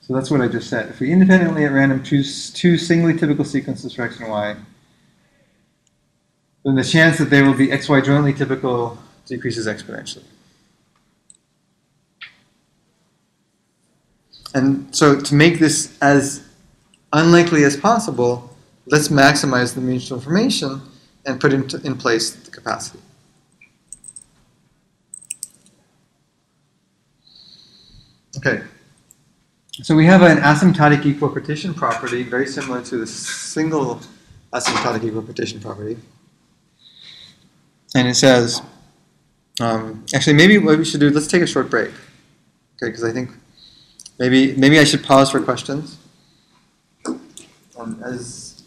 So that's what I just said. If we independently at random choose two singly typical sequences for x and y, then the chance that they will be xy jointly typical decreases exponentially. And so to make this as unlikely as possible, let's maximize the mutual information and put in place the capacity. Okay. So we have an asymptotic equipartition property, very similar to the single asymptotic equipartition property. And it says, actually, maybe what we should do, let's take a short break. Okay, because I think maybe I should pause for questions. As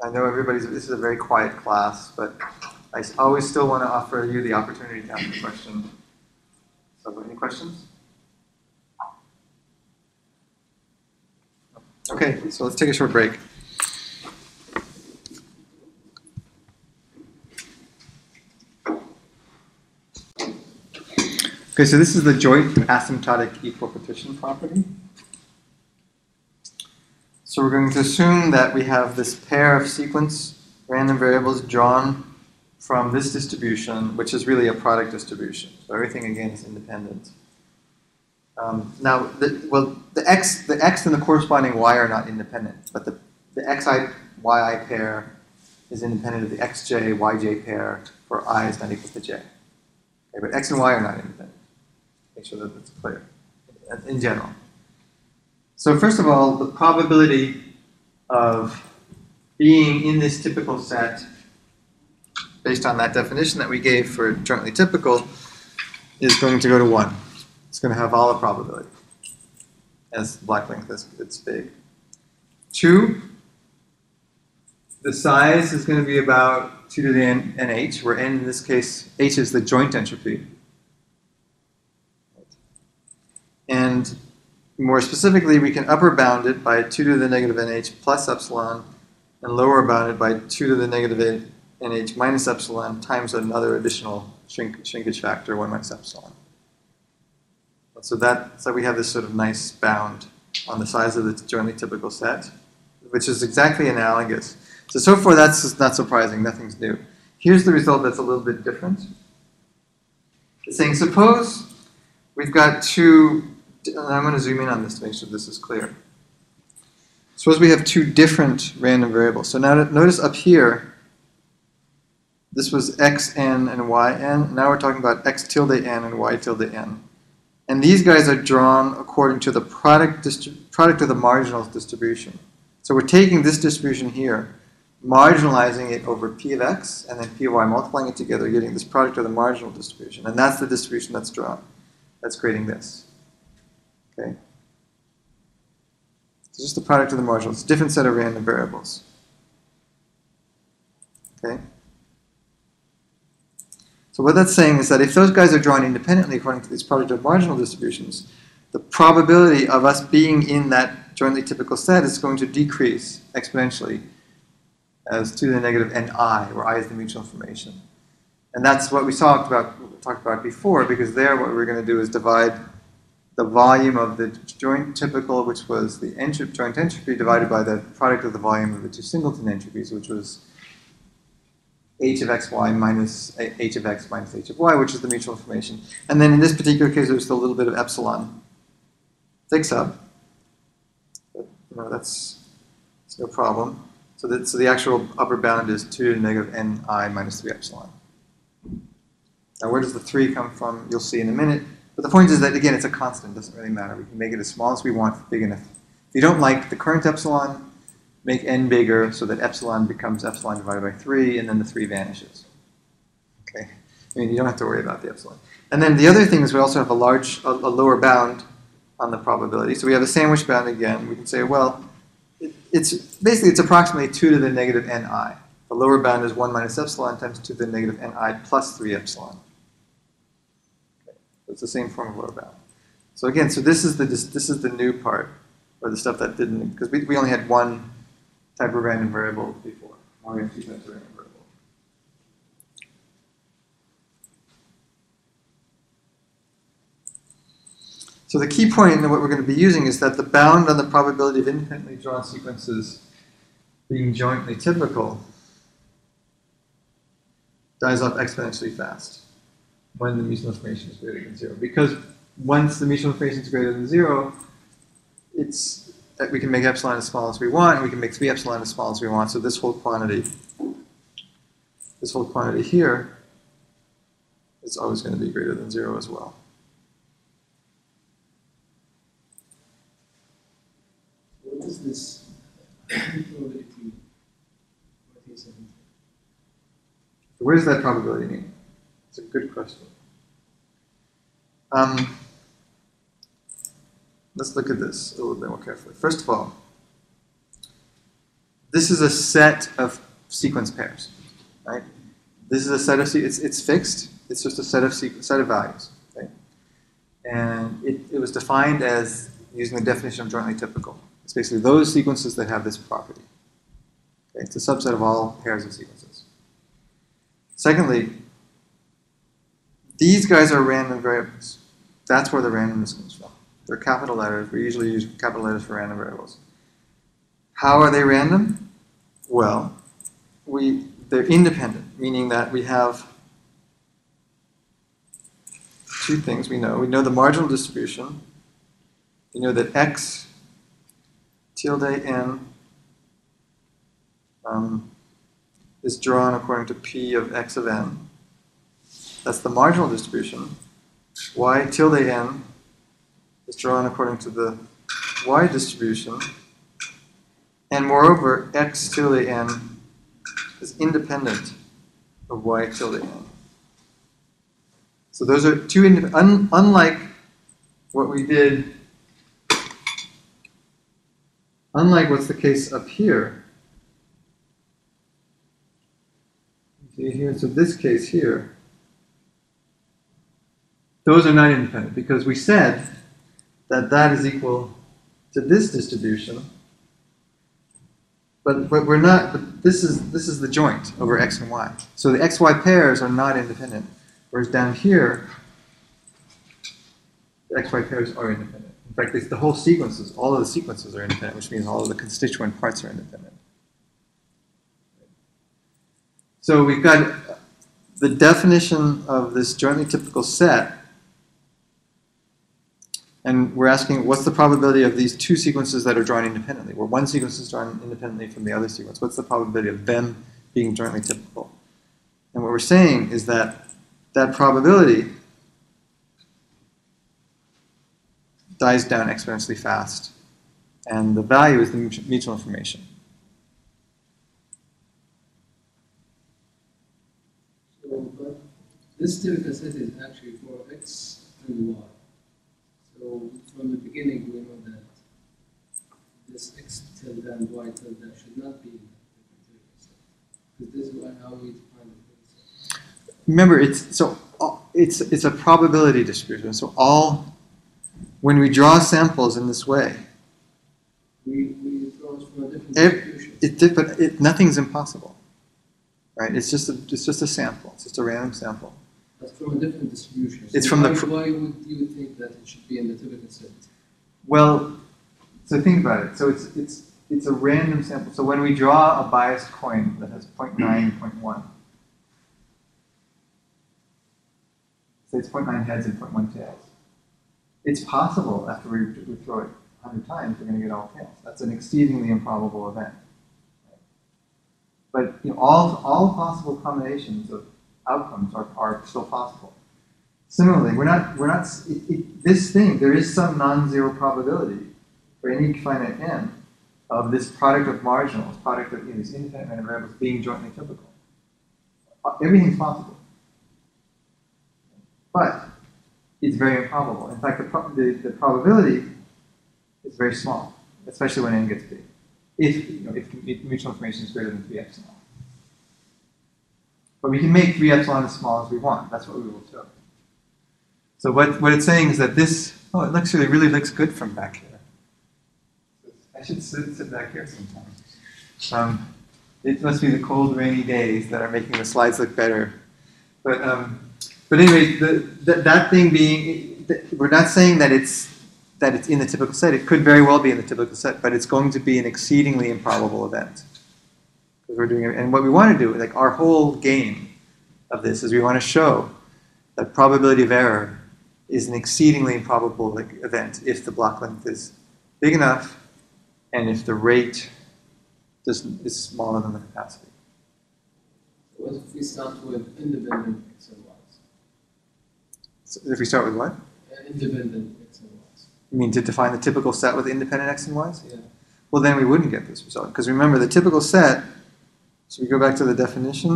I know this is a very quiet class, but I always still want to offer you the opportunity to ask a question. So any questions? Okay, so let's take a short break. Okay, so this is the joint asymptotic equipartition property. So we're going to assume that we have this pair of sequence random variables drawn from this distribution, which is really a product distribution. So everything again is independent. Now, the x and the corresponding y are not independent, but the xi yi pair is independent of the xj yj pair for I is not equal to j. Okay, but x and y are not independent. Make sure that that's clear in general. So first of all, the probability of being in this typical set, based on that definition that we gave for jointly typical, is going to go to 1. It's going to have all the probability as black length it's big. 2, the size is going to be about 2 to the nh, where n in this case, h is the joint entropy. And more specifically, we can upper bound it by 2 to the negative nh plus epsilon, and lower bound it by 2 to the negative nh minus epsilon times another additional shrinkage factor, 1 minus epsilon. So we have this sort of nice bound on the size of the jointly typical set, which is exactly analogous. So far that's not surprising, nothing's new. Here's the result that's a little bit different. It's saying, suppose we've got two, and I'm going to zoom in on this to make sure this is clear. Suppose we have two different random variables. So now notice up here, this was xn and yn. Now we're talking about x tilde n and y tilde n. And these guys are drawn according to the product of the marginal distribution. So we're taking this distribution here, marginalizing it over p of x, and then p of y, multiplying it together, getting this product of the marginal distribution. And that's the distribution that's drawn. That's creating this. Okay? It's just the product of the marginal. It's a different set of random variables. Okay? So what that's saying is that if those guys are drawn independently according to these product of marginal distributions, the probability of us being in that jointly typical set is going to decrease exponentially as to the negative ni, where I is the mutual information. And that's what we talked about before, because there what we're going to do is divide the volume of the joint typical, which was the joint entropy, divided by the product of the volume of the two singleton entropies, which was h of xy minus h of x minus h of y, which is the mutual information. And then in this particular case, there's a little bit of epsilon takes up. But, that's no problem. So the actual upper bound is 2 to the negative ni minus 3 epsilon. Now, where does the 3 come from? You'll see in a minute. But the point is that, again, it's a constant. It doesn't really matter. We can make it as small as we want, big enough. If you don't like the current epsilon, make n bigger so that epsilon becomes epsilon divided by 3, and then the 3 vanishes. Okay? I mean, you don't have to worry about the epsilon. And then the other thing is we also have a lower bound on the probability. So we have a sandwich bound again. We can say, well, it's approximately 2 to the negative ni. The lower bound is 1 minus epsilon times 2 to the negative ni plus 3 epsilon. Okay. So it's the same form of lower bound. So again, this is the new part, or the stuff that didn't, because we only had one type of random variable before. Now we have 2 types of random variable. So the key point in what we're going to be using is that the bound on the probability of independently drawn sequences being jointly typical dies off exponentially fast when the mutual information is greater than 0. Because once the mutual information is greater than 0, we can make epsilon as small as we want, and we can make 3 epsilon as small as we want. So this whole quantity here is always going to be greater than 0 as well. What is this probability? What is it? Where does that probability mean? It's a good question. Let's look at this a little bit more carefully. First of all, this is a set of sequence pairs, right? This is a set of it's fixed. It's just a set of values, right? And it was defined as using the definition of jointly typical. It's basically those sequences that have this property. Okay? It's a subset of all pairs of sequences. Secondly, these guys are random variables. That's where the randomness comes from. They're capital letters. We usually use capital letters for random variables. How are they random? Well, they're independent, meaning that we have 2 things we know. We know the marginal distribution. We know that x tilde n is drawn according to p of x of n. That's the marginal distribution. Y tilde n is drawn according to the y distribution. And moreover, x tilde n is independent of y tilde n. So those are 2 unlike what we did, unlike what's the case up here. See here, so this case here, those are not independent because we said that is equal to this distribution, but we're not. But this is the joint over x and y. So the xy pairs are not independent, whereas down here, the xy pairs are independent. In fact, the whole sequences, all of the sequences are independent, which means all of the constituent parts are independent. So we've got the definition of this jointly typical set. And we're asking, what's the probability of these 2 sequences that are drawn independently? Where one sequence is drawn independently from the other sequence. What's the probability of them being jointly typical? And what we're saying is that that probability dies down exponentially fast. And the value is the mutual information. So, but this typical set is actually for x and y. So from the beginning, we know that this x tilde and y tilde should not be in the typical set. Because this is how we define the typical set. Remember, it's a probability distribution. So when we draw samples in this way, we draw from a different distribution. Nothing's impossible, right? It's just a sample. It's just a random sample. That's from a different distribution. So it's from why would you think that it should be in the typical set? Well, so think about it. So it's a random sample. So when we draw a biased coin that has 0.9 and 0.1, it's 0.9 heads and 0.1 tails. It's possible after we throw it 100 times, we're going to get all tails. That's an exceedingly improbable event. But all possible combinations of outcomes are still possible. Similarly, there is some non-zero probability for any finite n of this product of marginals, product of these independent random variables being jointly typical. Everything's possible. But it's very improbable. In fact, the probability is very small, especially when n gets big. If mutual information is greater than 3 epsilon. But we can make 3 epsilon as small as we want. That's what we will show. So what it's saying is that this, it really looks good from back here. I should sit back here sometime. It must be the cold, rainy days that are making the slides look better. But anyway, that thing being, we're not saying that it's in the typical set. It could very well be in the typical set, but it's going to be an exceedingly improbable event. Because we're doing it, and what we want to do, like our whole game of this, is we want to show that probability of error is an exceedingly improbable event if the block length is big enough and if the rate is smaller than the capacity. What if we start with independent x and y's? So if we start with what? Independent x and y's. You mean to define the typical set with independent x and y's? Yeah. Well, then we wouldn't get this result. Because remember, the typical set, so we go back to the definition.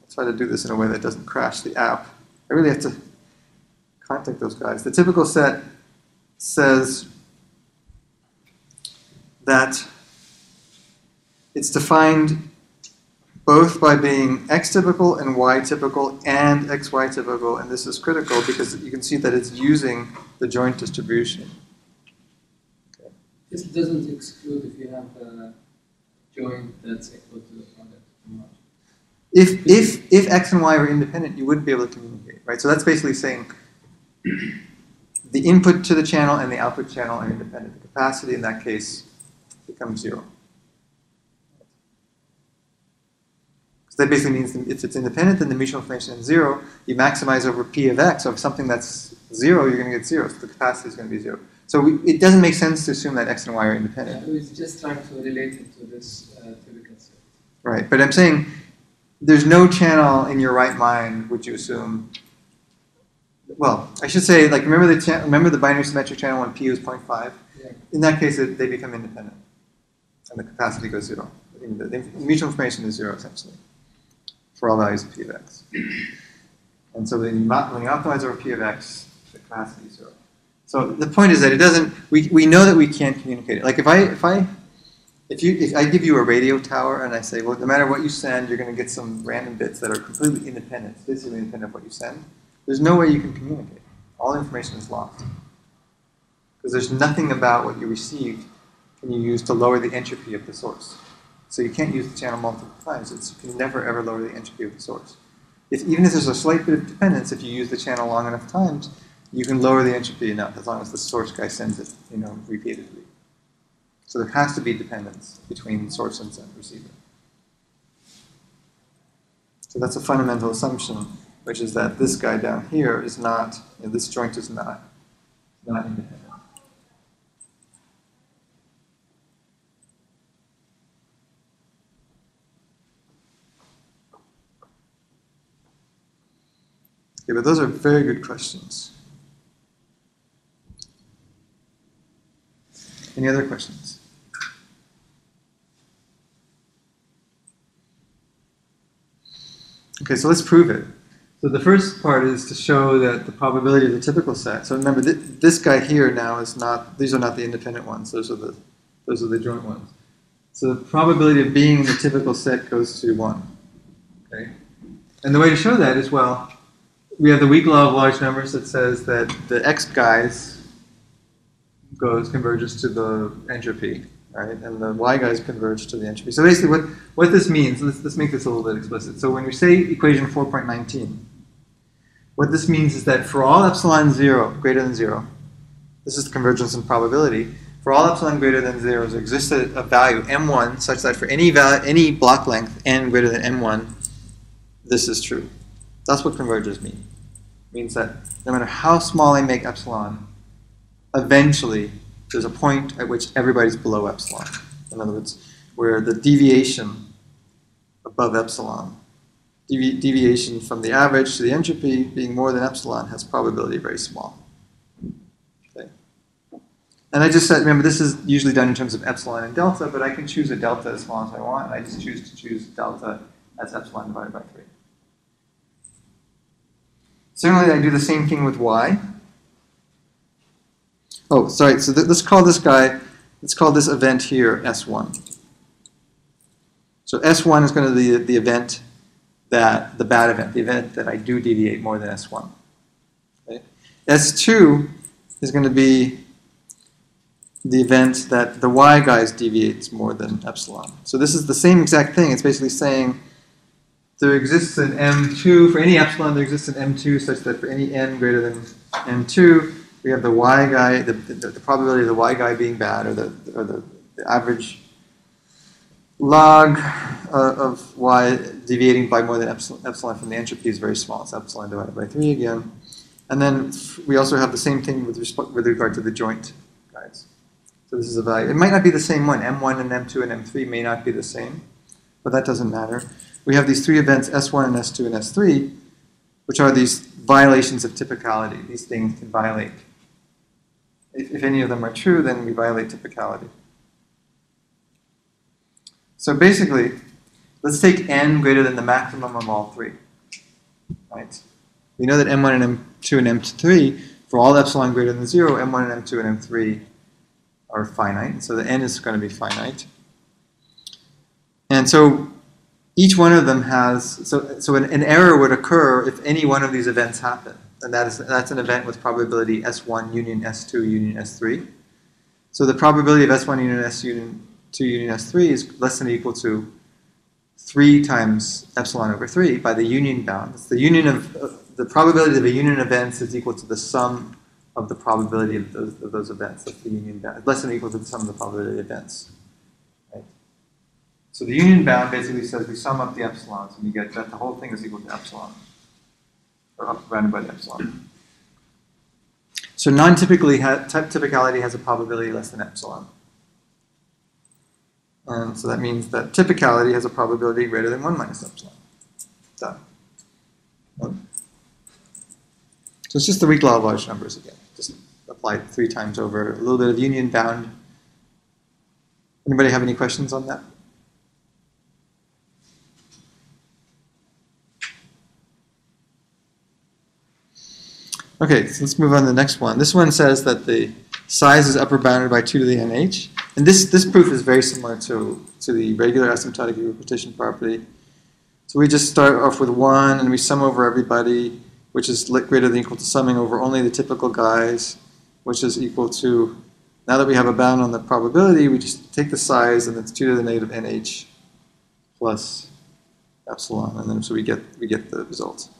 I'll try to do this in a way that doesn't crash the app. I really have to contact those guys. The typical set says that it's defined both by being x-typical and y-typical and xy-typical, and this is critical because you can see that it's using the joint distribution. Okay. This doesn't exclude if you have a joint that's equal to the product. If x and y were independent, you wouldn't be able to communicate, right? So that's basically saying the input to the channel and the output channel are independent. The capacity in that case becomes 0. So that basically means that if it's independent, then the mutual information is 0. You maximize over p of x. So if something that's 0, you're going to get 0. So the capacity is going to be 0. So it doesn't make sense to assume that x and y are independent. Yeah, I was just trying to relate it to this typical set. Right, but I'm saying there's no channel in your right mind which you assume. Well, I should say, like, remember the binary symmetric channel when p is 0.5? Yeah. In that case, they become independent, and the capacity goes 0. The mutual information is 0, essentially, for all values of p of x. And so when you optimize over p of x, the capacity is 0. So the point is that it doesn't. We know that we can't communicate it. Like if I give you a radio tower and I say, well, no matter what you send, you're going to get some random bits that are completely independent, physically independent of what you send. There's no way you can communicate. All information is lost. Because there's nothing about what you received can you use to lower the entropy of the source. So you can't use the channel multiple times. You can never ever lower the entropy of the source. Even if there's a slight bit of dependence, if you use the channel long enough times, you can lower the entropy enough as long as the source guy sends it, repeatedly. So there has to be dependence between source and receiver. So that's a fundamental assumption, which is that this guy down here is not, this joint is not independent. Okay, but those are very good questions. Any other questions? Okay, so let's prove it. So the first part is to show that the probability of the typical set. So remember, this guy here now is not. These are not the independent ones. Those are the joint ones. So the probability of being in the typical set goes to 1. Okay, and the way to show that is, well, we have the weak law of large numbers that says that the x guys converges to the entropy, right? And the y guys converge to the entropy. So basically what this means, let's make this a little bit explicit. So when we say equation 4.19, what this means is that for all epsilon 0 greater than 0, this is the convergence in probability, for all epsilon greater than 0, there exists a value m1 such that for any block length n greater than m1, this is true. That's what convergence means. means that no matter how small I make epsilon, eventually there's a point at which everybody's below epsilon. In other words, where the deviation above epsilon, deviation from the average to the entropy being more than epsilon has probability very small. Okay. And I just said, remember, this is usually done in terms of epsilon and delta, but I can choose a delta as small as I want, and I just choose to choose delta as epsilon divided by 3. Similarly, I do the same thing with y. Oh, sorry, so let's call this guy, let's call this event here S1. So S1 is going to be the event that, the bad event, the event that I do deviate more than S1. Okay? S2 is going to be the event that the y guys deviates more than epsilon. So this is the same exact thing. It's basically saying there exists an M2, for any epsilon there exists an M2 such that for any n greater than M2, we have the y guy, the probability of the y guy being bad, or the average log of y deviating by more than epsilon from the entropy is very small. It's epsilon divided by 3 again. And then we also have the same thing with regard to the joint guys. So this is a value. It might not be the same one. M1 and M2 and M3 may not be the same, but that doesn't matter. We have these three events, S1 and S2 and S3, which are these violations of typicality. These things can violate. If any of them are true, then we violate typicality. So basically, let's take n greater than the maximum of all three. Right? We know that M1 and M2 and M3, for all epsilon greater than 0, M1 and M2 and M3 are finite. So the n is going to be finite. And so each one of them has, so an error would occur if any one of these events happen. And that's an event with probability S1 union S2 union S3. So the probability of S1 union S2 union S3 is less than or equal to 3 times epsilon over 3 by the union bound. It's the union of the probability of a union of events is equal to the sum of the probability of those events. That's the union bound. Less than or equal to the sum of the probability of events. Right? So the union bound basically says we sum up the epsilons and we get that the whole thing is equal to epsilon, or up rounded by the epsilon. So typicality has a probability less than epsilon. And so that means that typicality has a probability greater than 1 minus epsilon. Done. So it's just the weak law of large numbers again. Just applied 3 times over. A little bit of union bound. Anybody have any questions on that? Okay, so let's move on to the next one. This one says that the size is upper bounded by 2 to the nh. And this proof is very similar to the regular asymptotic repetition property. So we just start off with 1 and we sum over everybody, which is greater than or equal to summing over only the typical guys, which is equal to, now that we have a bound on the probability, we just take the size and it's 2 to the negative nh plus epsilon, and then so we get the result.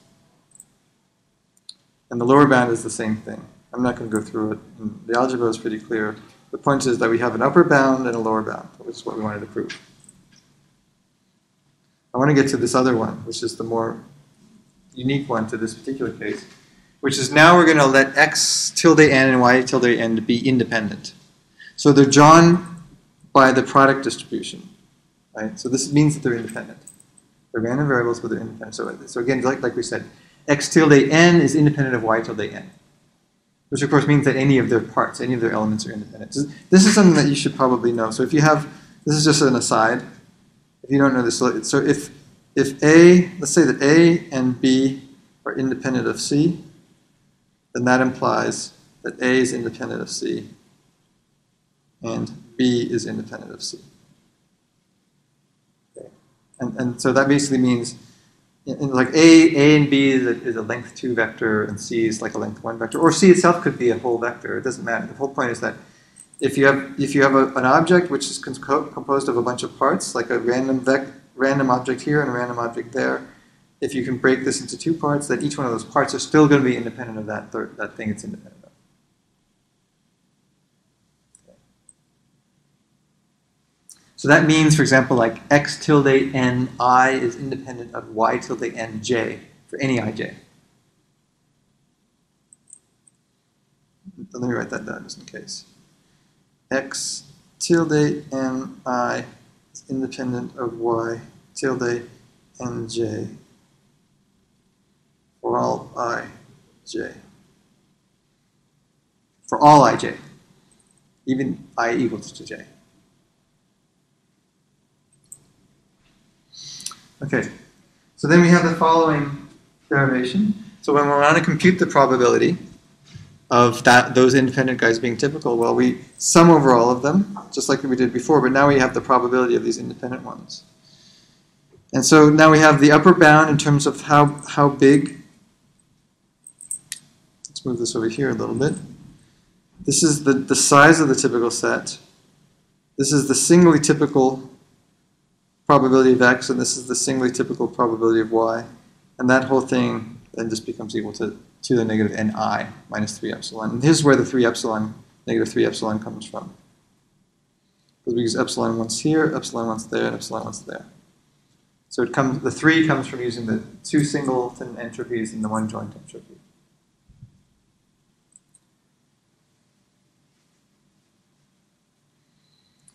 And the lower bound is the same thing. I'm not going to go through it. The algebra is pretty clear. The point is that we have an upper bound and a lower bound, which is what we wanted to prove. I want to get to this other one, which is the more unique one to this particular case, which is now we're going to let x tilde n and y tilde n be independent. So they're drawn by the product distribution. Right? So this means that they're independent. They're random variables, but they're independent. So again, like we said, x tilde n is independent of y tilde n, which of course means that any of their parts, any of their elements are independent. So this is something that you should probably know. So if you have, this is just an aside, if you don't know this, so if A, let's say that A and B are independent of C, then that implies that A is independent of C and B is independent of C. Okay. And so that basically means like A and B is a length 2 vector, and C is like a length 1 vector, or C itself could be a whole vector. It doesn't matter. The whole point is that if you have an object which is composed of a bunch of parts, like a random object here and a random object there, if you can break this into 2 parts, then each one of those parts are still going to be independent of that thing it's independent of. Okay. So that means, for example, like x tilde n I is independent of y tilde n j for any ij. let me write that down just in case. X tilde ni is independent of y tilde nj for all ij. For all ij, even I equals to j. Okay, so then we have the following derivation. So when we want to compute the probability of those independent guys being typical, well, we sum over all of them, just like we did before, but now we have the probability of these independent ones. And so now we have the upper bound in terms of how big. Let's move this over here a little bit. This is the size of the typical set. This is the singly typical probability of x, and this is the singly typical probability of y. And that whole thing then just becomes equal to the negative ni minus 3 epsilon. And here's where the 3 epsilon, negative 3 epsilon comes from. Because we use epsilon once here, epsilon once there, and epsilon once there. So the 3 comes from using the 2 singleton entropies and the 1 joint entropy.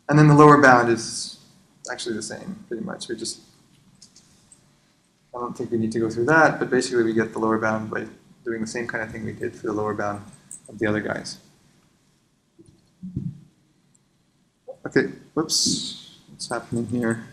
And then the lower bound is actually the same, pretty much. I don't think we need to go through that, but basically we get the lower bound by doing the same kind of thing we did for the lower bound of the other guys. Okay, whoops, what's happening here?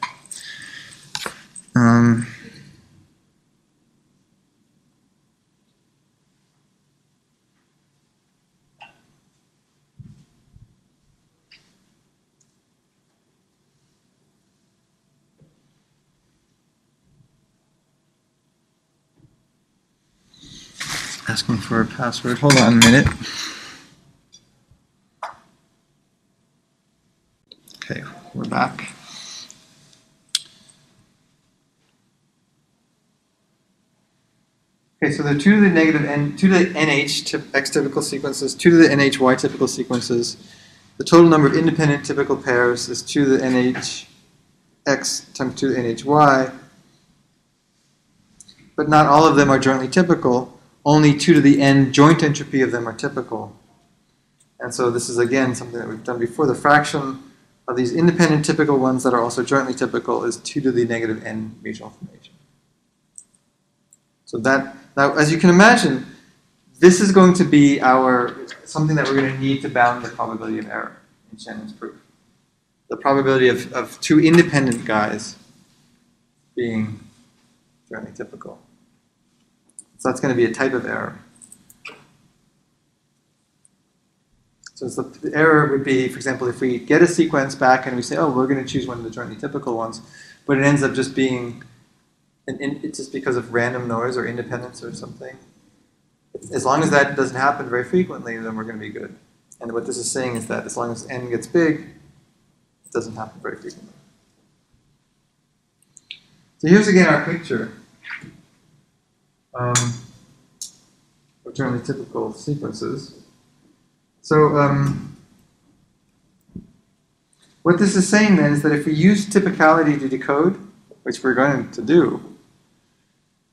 Asking for a password. Hold on a minute. Okay, we're back. Okay, so there are 2 to the negative n, 2 to the nh x typical sequences, 2 to the nh y typical sequences. The total number of independent typical pairs is 2 to the nh x times 2 to the nh y. But not all of them are jointly typical. Only 2 to the n joint entropy of them are typical. And so this is, again, something that we've done before. The fraction of these independent typical ones that are also jointly typical is 2 to the negative n mutual information. So that, now, as you can imagine, this is going to be something that we're going to need to bound the probability of error in Shannon's proof. The probability of 2 independent guys being jointly typical. So that's going to be a type of error. So the error would be, for example, if we get a sequence back and we say, oh, we're going to choose one of the jointly typical ones, but it ends up just being, it's just because of random noise or independence or something. As long as that doesn't happen very frequently, then we're going to be good. And what this is saying is that as long as n gets big, it doesn't happen very frequently. So here's again our picture of jointly typical sequences. So what this is saying then is that if we use typicality to decode, which we're going to do,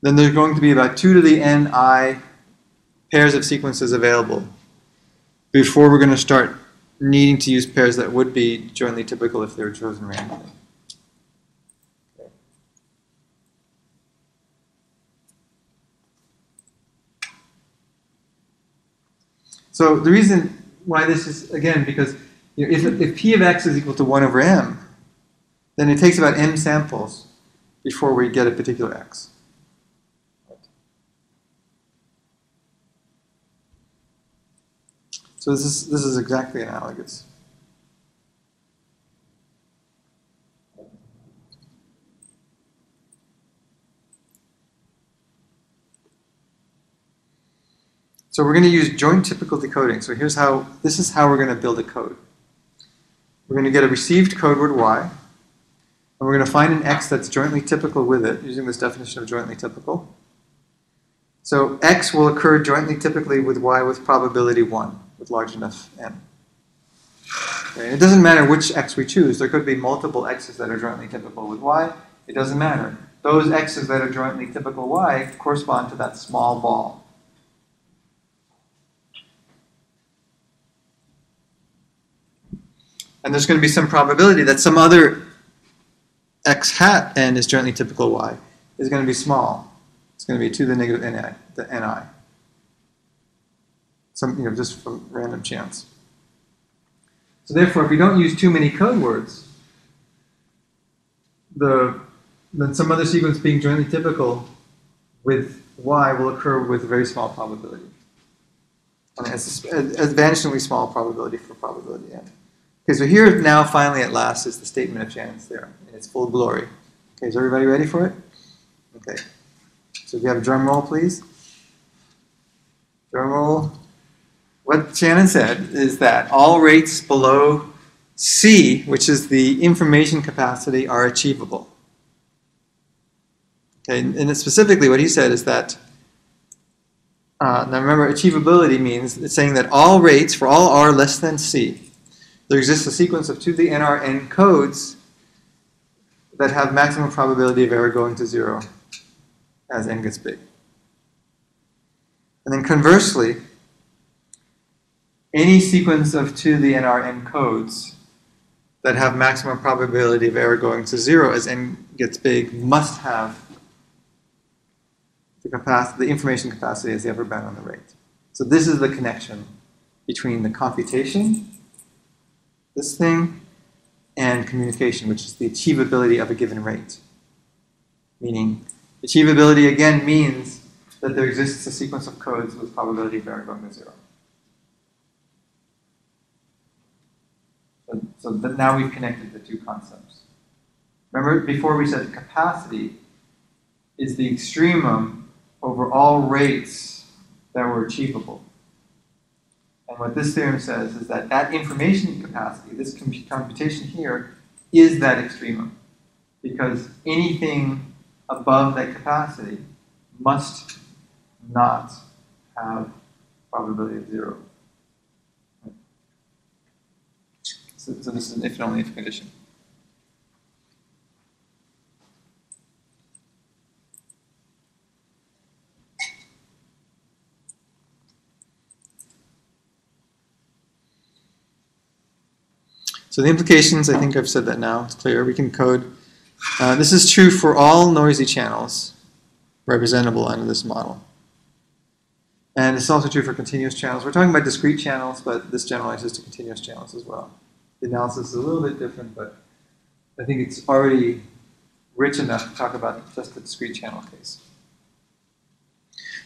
then there's going to be about 2 to the ni pairs of sequences available before we're going to start needing to use pairs that would be jointly typical if they were chosen randomly. Okay. So the reason why this is, again, because if p of x is equal to 1 over m, then it takes about m samples before we get a particular x. So this is exactly analogous. So we're going to use joint typical decoding. So this is how we're going to build a code. We're going to get a received code word y, and we're going to find an x that's jointly typical with it, using this definition of jointly typical. So x will occur jointly typically with y with probability 1, with large enough n. Okay, it doesn't matter which x we choose. There could be multiple x's that are jointly typical with y. It doesn't matter. Those x's that are jointly typical y correspond to that small ball. And there's going to be some probability that some other x hat n is jointly typical y is going to be small. It's going to be to the negative ni. Some, just from random chance. So therefore, if we don't use too many code words, then some other sequence being jointly typical with y will occur with a very small probability. And as vanishingly small probability for probability n. Okay, so here now, finally, at last, is the statement of Shannon's theorem in its full glory. Okay, is everybody ready for it? Okay. So if you have a drum roll, please. Drum roll. What Shannon said is that all rates below c, which is the information capacity, are achievable. Okay, and specifically what he said is that, now remember, achievability means it's saying that all rates for all r less than c, there exists a sequence of to the nrn codes that have maximum probability of error going to 0 as n gets big. And then conversely, any sequence of to the nrn codes that have maximum probability of error going to 0 as n gets big must have the information capacity as the upper bound on the rate. So this is the connection between the computation, this thing, and communication, which is the achievability of a given rate. Meaning, achievability again means that there exists a sequence of codes with probability of error going to 0. So now we've connected the two concepts. Remember, before we said capacity is the extremum over all rates that were achievable. And what this theorem says is that that information capacity, this computation here, is that extremum. Because anything above that capacity must not have probability of 0. So this is an if and only if condition. So the implications, I think I've said that now, it's clear. We can code. This is true for all noisy channels representable under this model. And it's also true for continuous channels. We're talking about discrete channels, but this generalizes to continuous channels as well. The analysis is a little bit different, but I think it's already rich enough to talk about just the discrete channel case.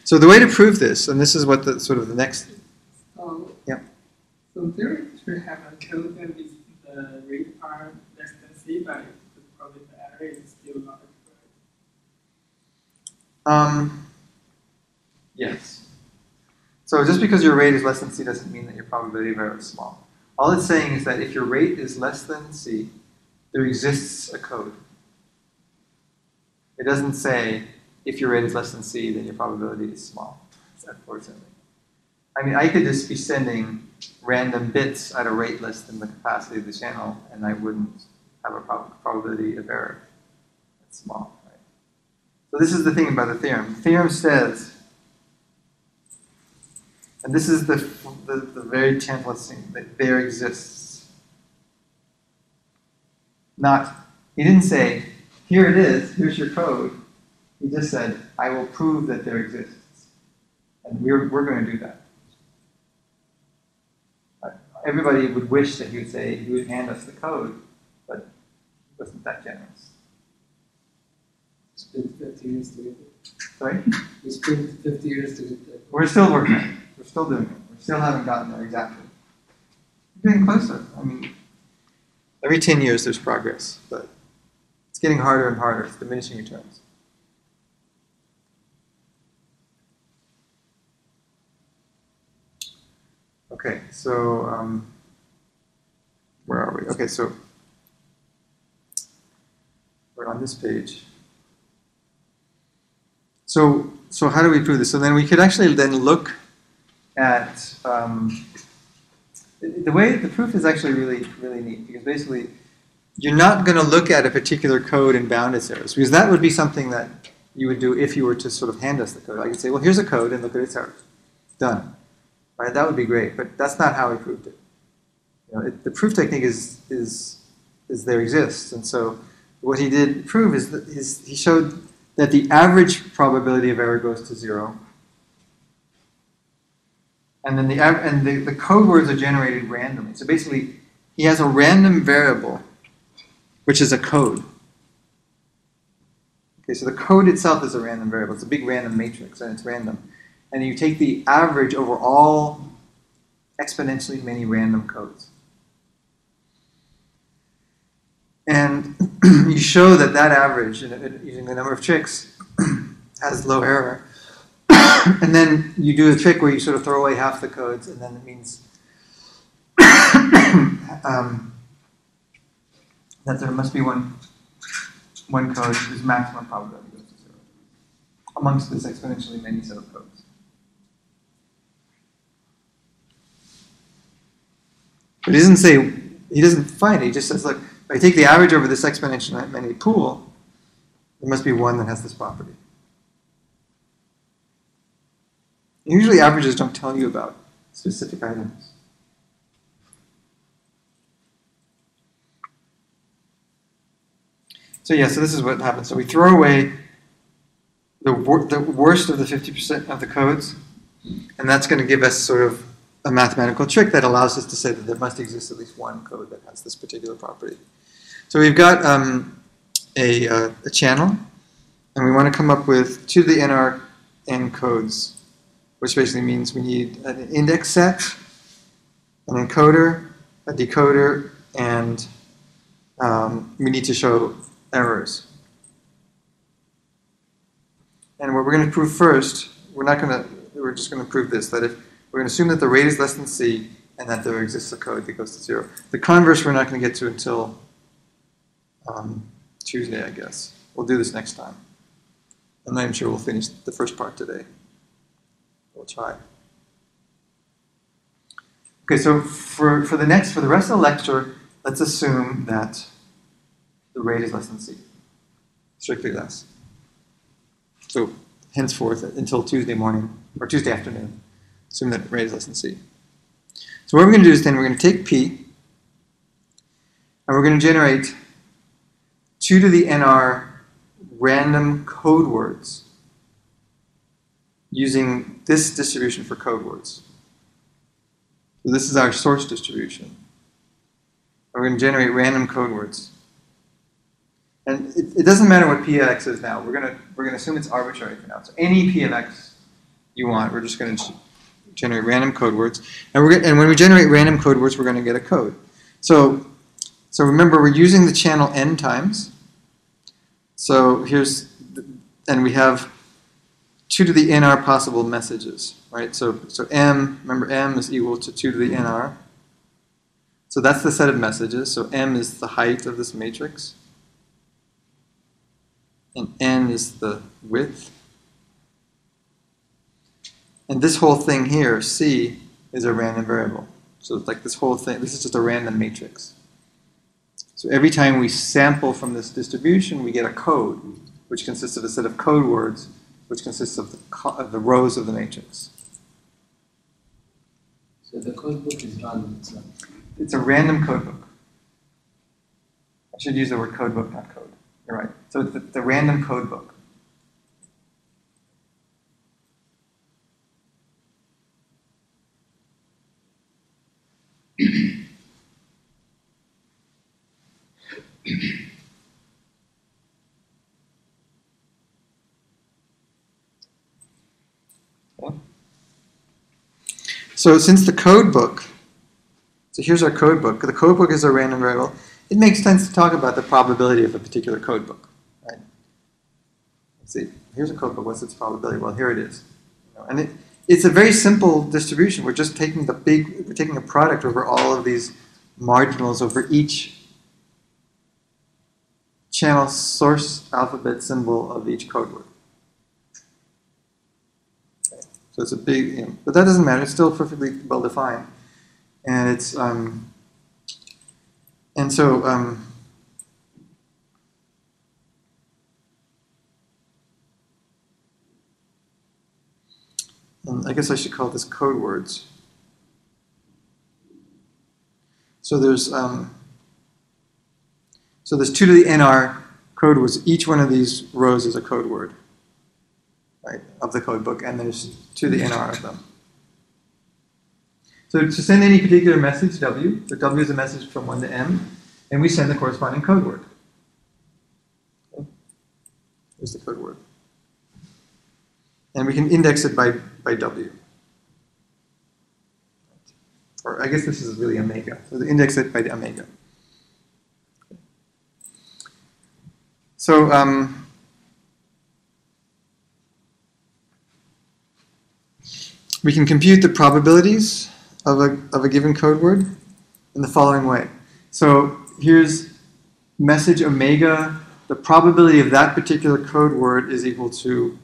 So the way to prove this, and this is what the sort of the next... yeah. So in theory, should have a code that is the rate are less than c, but probably the error is still not correct. Yes. So just because your rate is less than c doesn't mean that your probability of error is small. All it's saying is that if your rate is less than c, there exists a code. It doesn't say if your rate is less than c, then your probability is small, unfortunately. I mean, I could just be sending random bits at a rate less than the capacity of the channel, and I wouldn't have a probability of error that's small. Right? So this is the thing about the theorem. The theorem says, and this is the very template thing, that there exists. He didn't say, here it is, here's your code. He just said, I will prove that there exists. And we're going to do that. Everybody would wish that he would say, he would hand us the code, but he wasn't that generous. It's been 50 years to get it. Sorry? It's been 50 years to get that. We're still working on it. We're still doing it. We still haven't gotten there exactly. We're getting closer. I mean, every 10 years there's progress, but it's getting harder and harder. It's diminishing returns. Okay, so where are we? Okay, so we're on this page. So how do we prove this? So then we could actually then look at the proof is actually really neat, because basically you're not going to look at a particular code and bound its errors, because that would be something that you would do if you were to sort of hand us the code. I could say, well, here's a code and look at its errors. Done. Right? That would be great, but that's not how we proved it. the proof technique is there exists. And so what he did prove is that he showed that the average probability of error goes to 0. And then the code words are generated randomly. So basically, he has a random variable, which is a code. Okay, so the code itself is a random variable. It's a big random matrix, and it's random. And you take the average over all exponentially many random codes. And you show that average, using the number of tricks, has low error. And then you do a trick where you sort of throw away half the codes, and then it means that there must be one code whose maximum probability goes to 0 amongst this exponentially many set of codes. But he doesn't find it. He just says, look, if I take the average over this exponentially many pool, there must be one that has this property. Usually averages don't tell you about specific items. So so this is what happens. So we throw away the worst of the 50% of the codes, and that's going to give us sort of a mathematical trick that allows us to say that there must exist at least one code that has this particular property. So we've got a channel, and we want to come up with 2 to the nr n codes, which basically means we need an index set, an encoder, a decoder, and we need to show errors. And what we're going to prove first, we're just going to prove this, that if we're going to assume that the rate is less than c and that there exists a code that goes to 0. The converse we're not going to get to until Tuesday, I guess. We'll do this next time. I'm not even sure we'll finish the first part today. We'll try. Okay, so for the rest of the lecture, let's assume that the rate is less than c, strictly less. So henceforth, until Tuesday morning, or Tuesday afternoon, assume that rate is less than c. So what we're going to do is then we're going to take p, and we're going to generate 2 to the nr random code words using this distribution for code words. So this is our source distribution. We're going to generate random code words. And it doesn't matter what p of x is now. We're going to assume it's arbitrary for now. So any p of x you want, we're just going to generate random code words. And when we generate random code words, we're going to get a code. So remember, we're using the channel n times. So and we have 2 to the nr possible messages, right? So remember m is equal to 2 to the nr. So that's the set of messages. So m is the height of this matrix. And n is the width. And this whole thing here, c, is a random variable. So it's like this whole thing, this is just a random matrix. So every time we sample from this distribution, we get a code, which consists of a set of code words, which consists of the rows of the matrix. So the code book is random itself. It's a random code book. I should use the word code book, not code. You're right. So it's the random code book. So since the code book, so here's our code book. The code book is a random variable. It makes sense to talk about the probability of a particular code book, right? Let's see. Here's a code book. What's its probability? Well, here it is. And it's a very simple distribution. We're just taking we're taking a product over all of these marginals over each channel source alphabet symbol of each code word. Okay. So it's a big, but that doesn't matter. It's still perfectly well defined, and it's I guess I should call this code words. So there's 2 to the NR code words. Each one of these rows is a code word, right, of the code book, and there's 2 to the NR of them. So to send any particular message, W, so W is a message from 1 to M, and we send the corresponding code word. Okay. Here's the code word. And we can index it by W. Or I guess this is really omega. So they index it by the omega. So we can compute the probabilities of a given code word in the following way. So here's message omega. The probability of that particular code word is equal to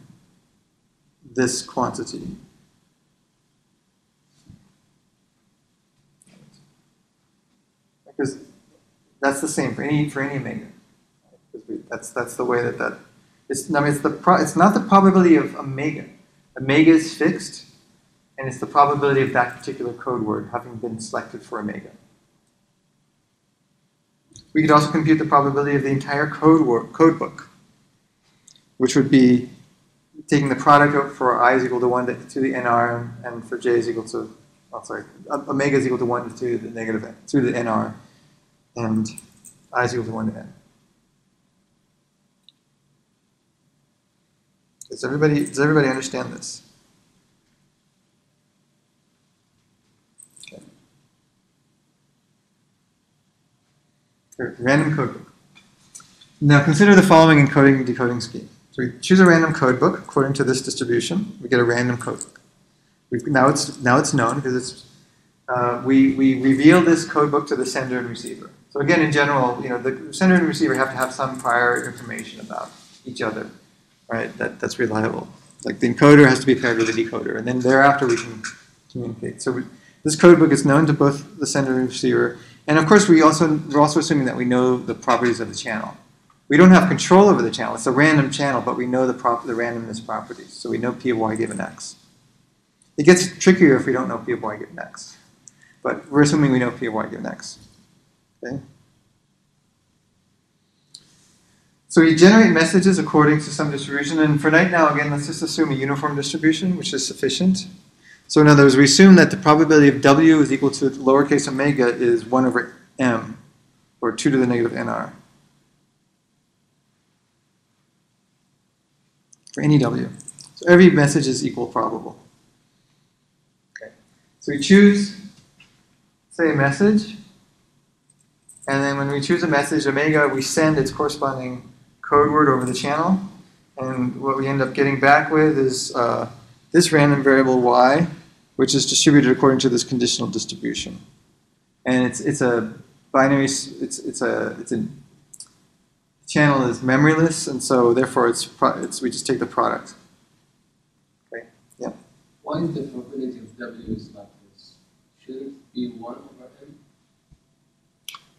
this quantity. Because that's the same for any omega. That's the way that it's. I mean, it's not the probability of omega. Omega is fixed, and it's the probability of that particular code word having been selected for omega. We could also compute the probability of the entire code book, which would be taking the product out for I is equal to 1 to the NR, and for J is equal to, omega is equal to 1 to the negative N, to the NR, and I is equal to 1 to N. Does everybody understand this? Okay. Here, random codebook. Now consider the following encoding and decoding scheme. So we choose a random codebook according to this distribution. We get a random codebook. Now it's known because it's we reveal this codebook to the sender and receiver. So again, in general, the sender and receiver have to have some prior information about each other, right? That's reliable. Like the encoder has to be paired with the decoder, and then thereafter we can communicate. So this codebook is known to both the sender and receiver, and of course we're also assuming that we know the properties of the channel. We don't have control over the channel. It's a random channel, but we know the randomness properties. So we know P of Y given X. It gets trickier if we don't know P of Y given X. But we're assuming we know P of Y given X. Okay? So we generate messages according to some distribution. And for right now, again, let's just assume a uniform distribution, which is sufficient. So in other words, we assume that the probability of W is equal to lowercase omega is 1 over M, or 2 to the negative NR. For any W. So every message is equal probable. Okay. So we choose, say, a message, and then when we choose a message, omega, we send its corresponding code word over the channel, and what we end up getting back with is this random variable y, which is distributed according to this conditional distribution. And it's a binary, it's a channel is memoryless, and so therefore we just take the product. Okay. Yeah. Why is the probability of W is like this? Should it be 1 over M?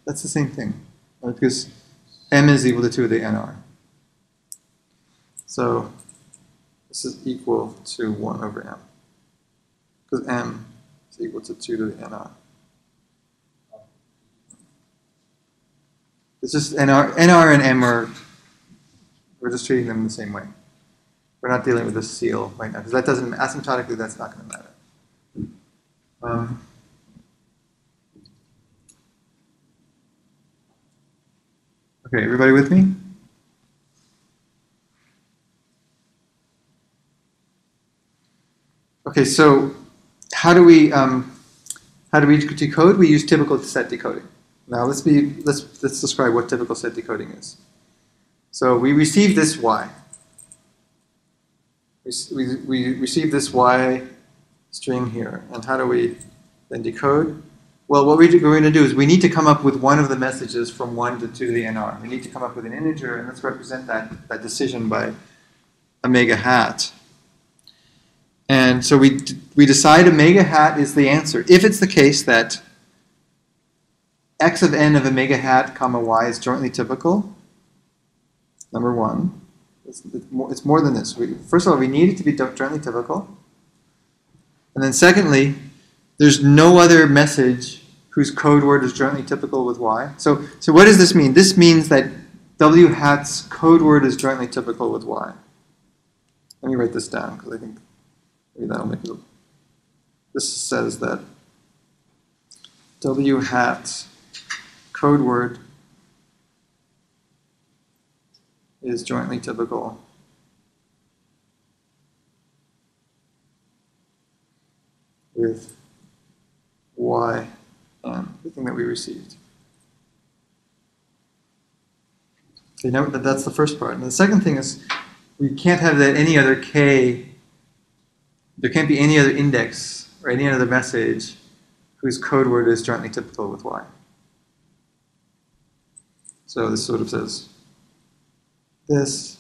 That's the same thing, right? Because M is equal to 2 to the NR. So this is equal to 1 over M. Because M is equal to 2 to the NR. It's just NR and M we're just treating them the same way. We're not dealing with this seal right now, because that doesn't, asymptotically, that's not going to matter. Okay, everybody with me? Okay, so how do we decode? We use typical set decoding. Now let's describe what typical set decoding is. So we receive this y. We receive this y string here, and how do we then decode? Well, what we're going to do is we need to come up with one of the messages from 1 to 2 to the NR. We need to come up with an integer, and let's represent that decision by omega hat. And so we decide omega hat is the answer. If it's the case that x of n of omega hat comma y is jointly typical, number one, it's more than this. First of all, we need it to be jointly typical. And then secondly, there's no other message whose code word is jointly typical with Y. So what does this mean? This means that W hat's code word is jointly typical with Y. Let me write this down because I think maybe that'll make it. This says that W hat code word is jointly typical with Y and the thing that we received. So note that that's the first part. And the second thing is we can't have that any other K, there can't be any other index or any other message whose code word is jointly typical with Y. So this sort of says this.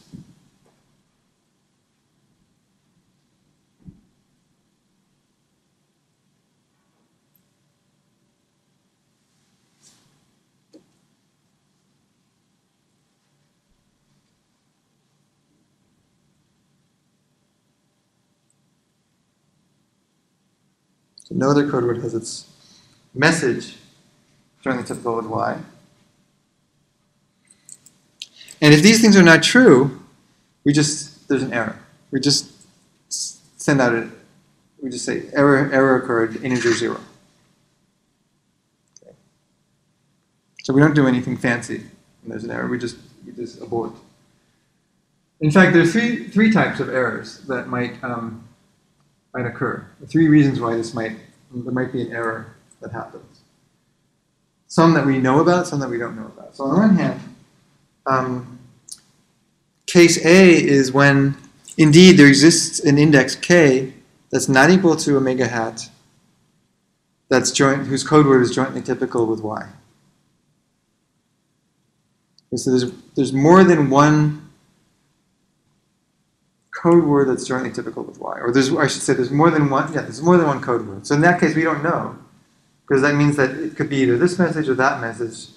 So no other code word has its message jointly typical with Y. And if these things are not true, there's an error. We just send out we just say error occurred, integer 0. Okay. So we don't do anything fancy when there's an error. We just abort. In fact, there are three types of errors that might occur. Three reasons why there might be an error that happens. Some that we know about, some that we don't know about. So on the one hand, case A is when indeed there exists an index K that's not equal to omega hat whose code word is jointly typical with Y. Okay, so there's more than one code word that's jointly typical with Y. Or there's more than one code word. So in that case, we don't know, because that means that it could be either this message or that message.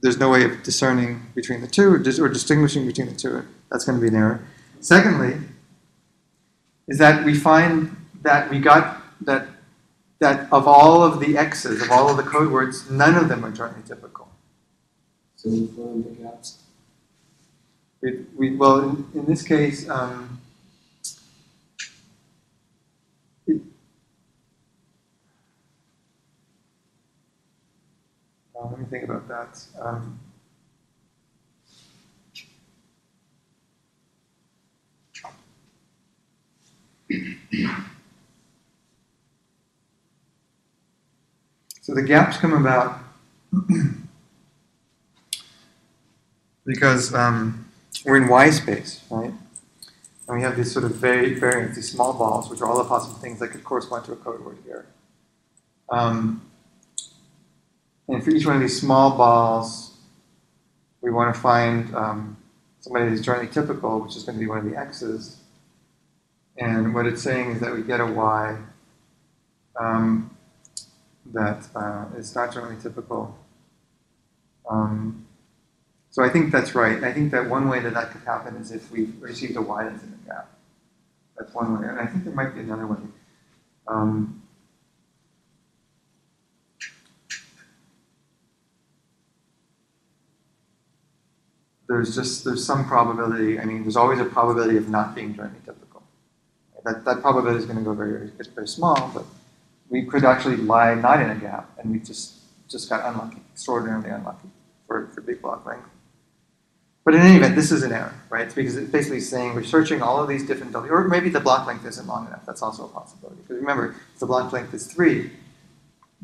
There's no way of discerning between the two, or distinguishing between the two. That's going to be an error. Secondly, is that we find that we got that of all of the X's, of all of the code words, none of them are jointly typical. So we find the gaps. Well, in this case, let me think about that. So the gaps come about because we're in Y space, right? And we have these sort of variants, these small balls, which are all the possible things that could correspond to a code word here. And for each one of these small balls, we want to find somebody who's jointly typical, which is going to be one of the X's. And what it's saying is that we get a Y that is not jointly typical. So I think that's right. I think that one way that could happen is if we received a Y that's in the gap. That's one way. And I think there might be another way. There's some probability. I mean, there's always a probability of not being jointly typical. That probability is going to go very, very small, but we could actually lie not in a gap, and we just got unlucky, extraordinarily unlucky for big block length. But in any event, this is an error, right? It's because it's basically saying we're searching all of these different W, or maybe the block length isn't long enough. That's also a possibility. Because remember, if the block length is 3,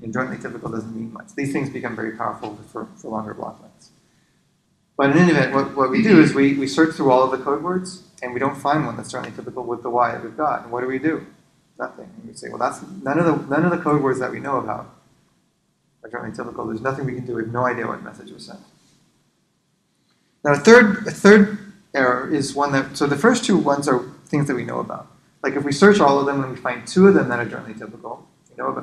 and jointly typical doesn't mean much. These things become very powerful for longer block lengths. But in any event, what we do is we search through all of the code words, and we don't find one that's jointly typical with the Y that we've got. And what do? Nothing. And we say, well, that's none of the code words that we know about are jointly typical. There's nothing we can do. We have no idea what message was sent. Now, a third error is one that, so the first two ones are things that we know about. Like if we search all of them and we find 2 of them that are jointly typical,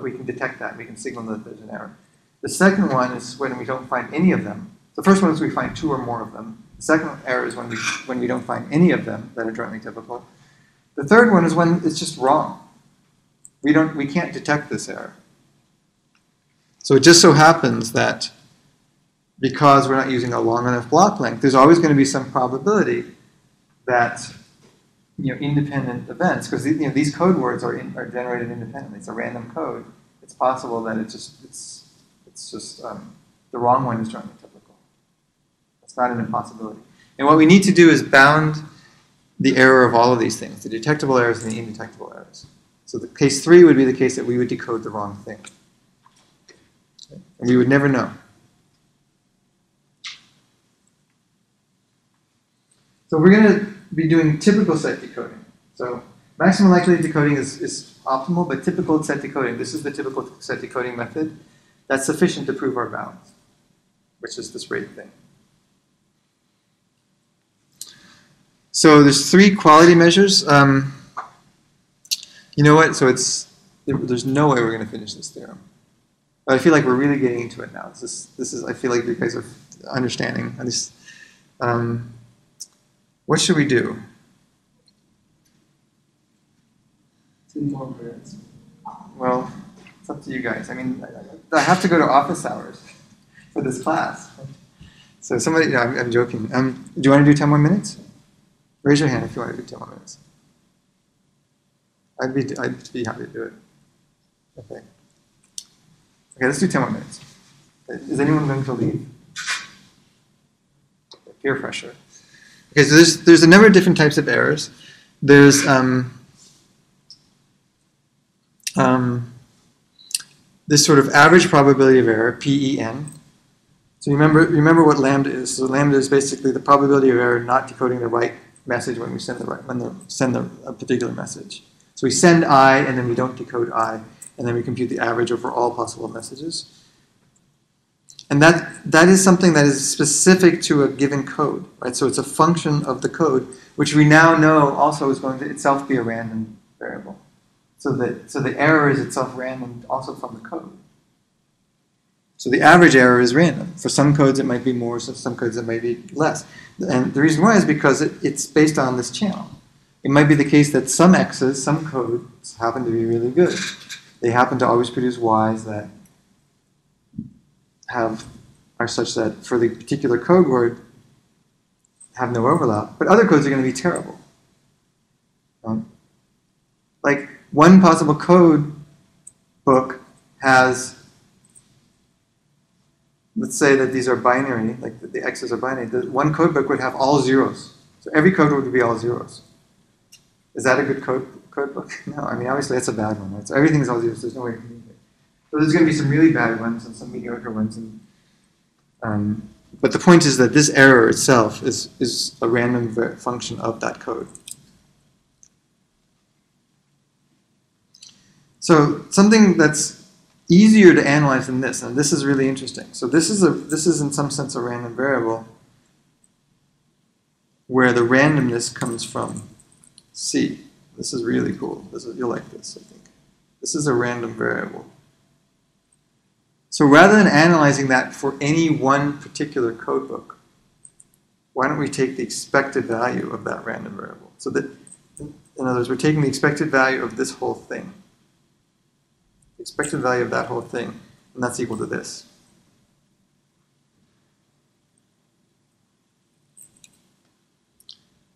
we can detect that. We can signal that there's an error. The second one is when we don't find any of them. The first one is we find 2 or more of them. The second error is when we don't find any of them that are jointly typical. The third one is when it's just wrong. We can't detect this error. So it just so happens that because we're not using a long enough block length, there's always going to be some probability that independent events, because these code words are generated independently. It's a random code. It's possible that it's just the wrong one is jointly typical. It's not an impossibility. And what we need to do is bound the error of all of these things, the detectable errors and the indetectable errors. So the case 3 would be the case that we would decode the wrong thing. Okay? And we would never know. So we're going to be doing typical set decoding. So maximum likelihood decoding is optimal, but typical set decoding, this is the typical set decoding method. That's sufficient to prove our bounds, which is this rate thing. So there's 3 quality measures. You know what? So there's no way we're going to finish this theorem. But I feel like we're really getting into it now. This is. I feel like you guys are understanding. At least, what should we do? 2 more minutes. Well, it's up to you guys. I mean, I have to go to office hours for this class. So somebody, no, I'm joking. Do you want to do 10 more minutes? Raise your hand if you want to do 10 more minutes. I'd be happy to do it. Okay. Okay, let's do 10 more minutes. Is anyone going to leave? Peer pressure. Okay, so there's a number of different types of errors. There's this sort of average probability of error, PEN. So remember what lambda is. So lambda is basically the probability of error not decoding the right message when we send a particular message. So we send I, and then we don't decode I, and then we compute the average over all possible messages. And that is something that is specific to a given code, right? So it's a function of the code, which we now know also is going to itself be a random variable. So the error is itself random also from the code. So the average error is random. For some codes it might be more, so some codes it might be less. And the reason why is because it's based on this channel. It might be the case that some X's, some codes happen to be really good. They happen to always produce Y's that are such that for the particular code word have no overlap, but other codes are going to be terrible. Like one possible code book has, let's say that these are binary, like the X's are binary. One code book would have all zeros. So every code would be all zeros. Is that a good code book? No, I mean obviously that's a bad one. Right? So everything's all zeros. There's no way to communicate. So there's going to be some really bad ones and some mediocre ones. But the point is that this error itself is a random function of that code. So something that's easier to analyze than this, and this is really interesting. So this is in some sense a random variable where the randomness comes from C. This is really cool. You'll like this, I think. This is a random variable. So rather than analyzing that for any one particular codebook, why don't we take the expected value of that random variable? So that, in other words, we're taking the expected value of this whole thing. The expected value of that whole thing, and that's equal to this.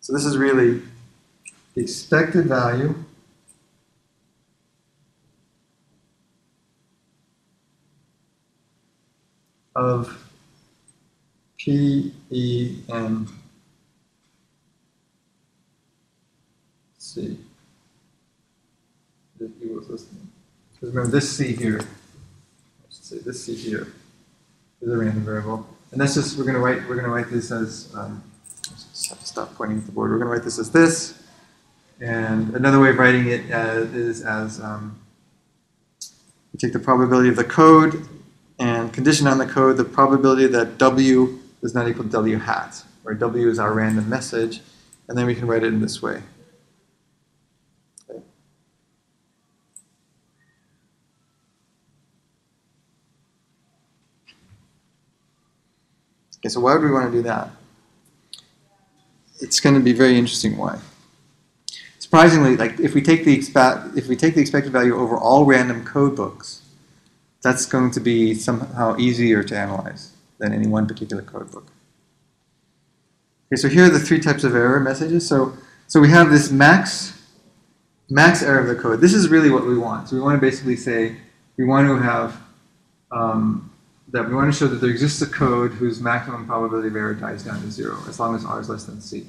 So this is really the expected value of P, E, and C. If he was listening. Because remember, this C here, I should say this C here, is a random variable. And that's just, we're going to write this as, just have to stop pointing at the board. We're going to write this as this. And another way of writing it is as, we take the probability of the code and condition on the code the probability that W is not equal to W hat, where W is our random message, and then we can write it in this way. Okay, so why would we want to do that? It's going to be very interesting why. Surprisingly, like if we take the expected value over all random code books, that's going to be somehow easier to analyze than any one particular code book. Okay, so here are the three types of error messages. So we have this max error of the code. This is really what we want. So we want to basically say we want to have that we want to show that there exists a code whose maximum probability of error dies down to 0 as long as r is less than c.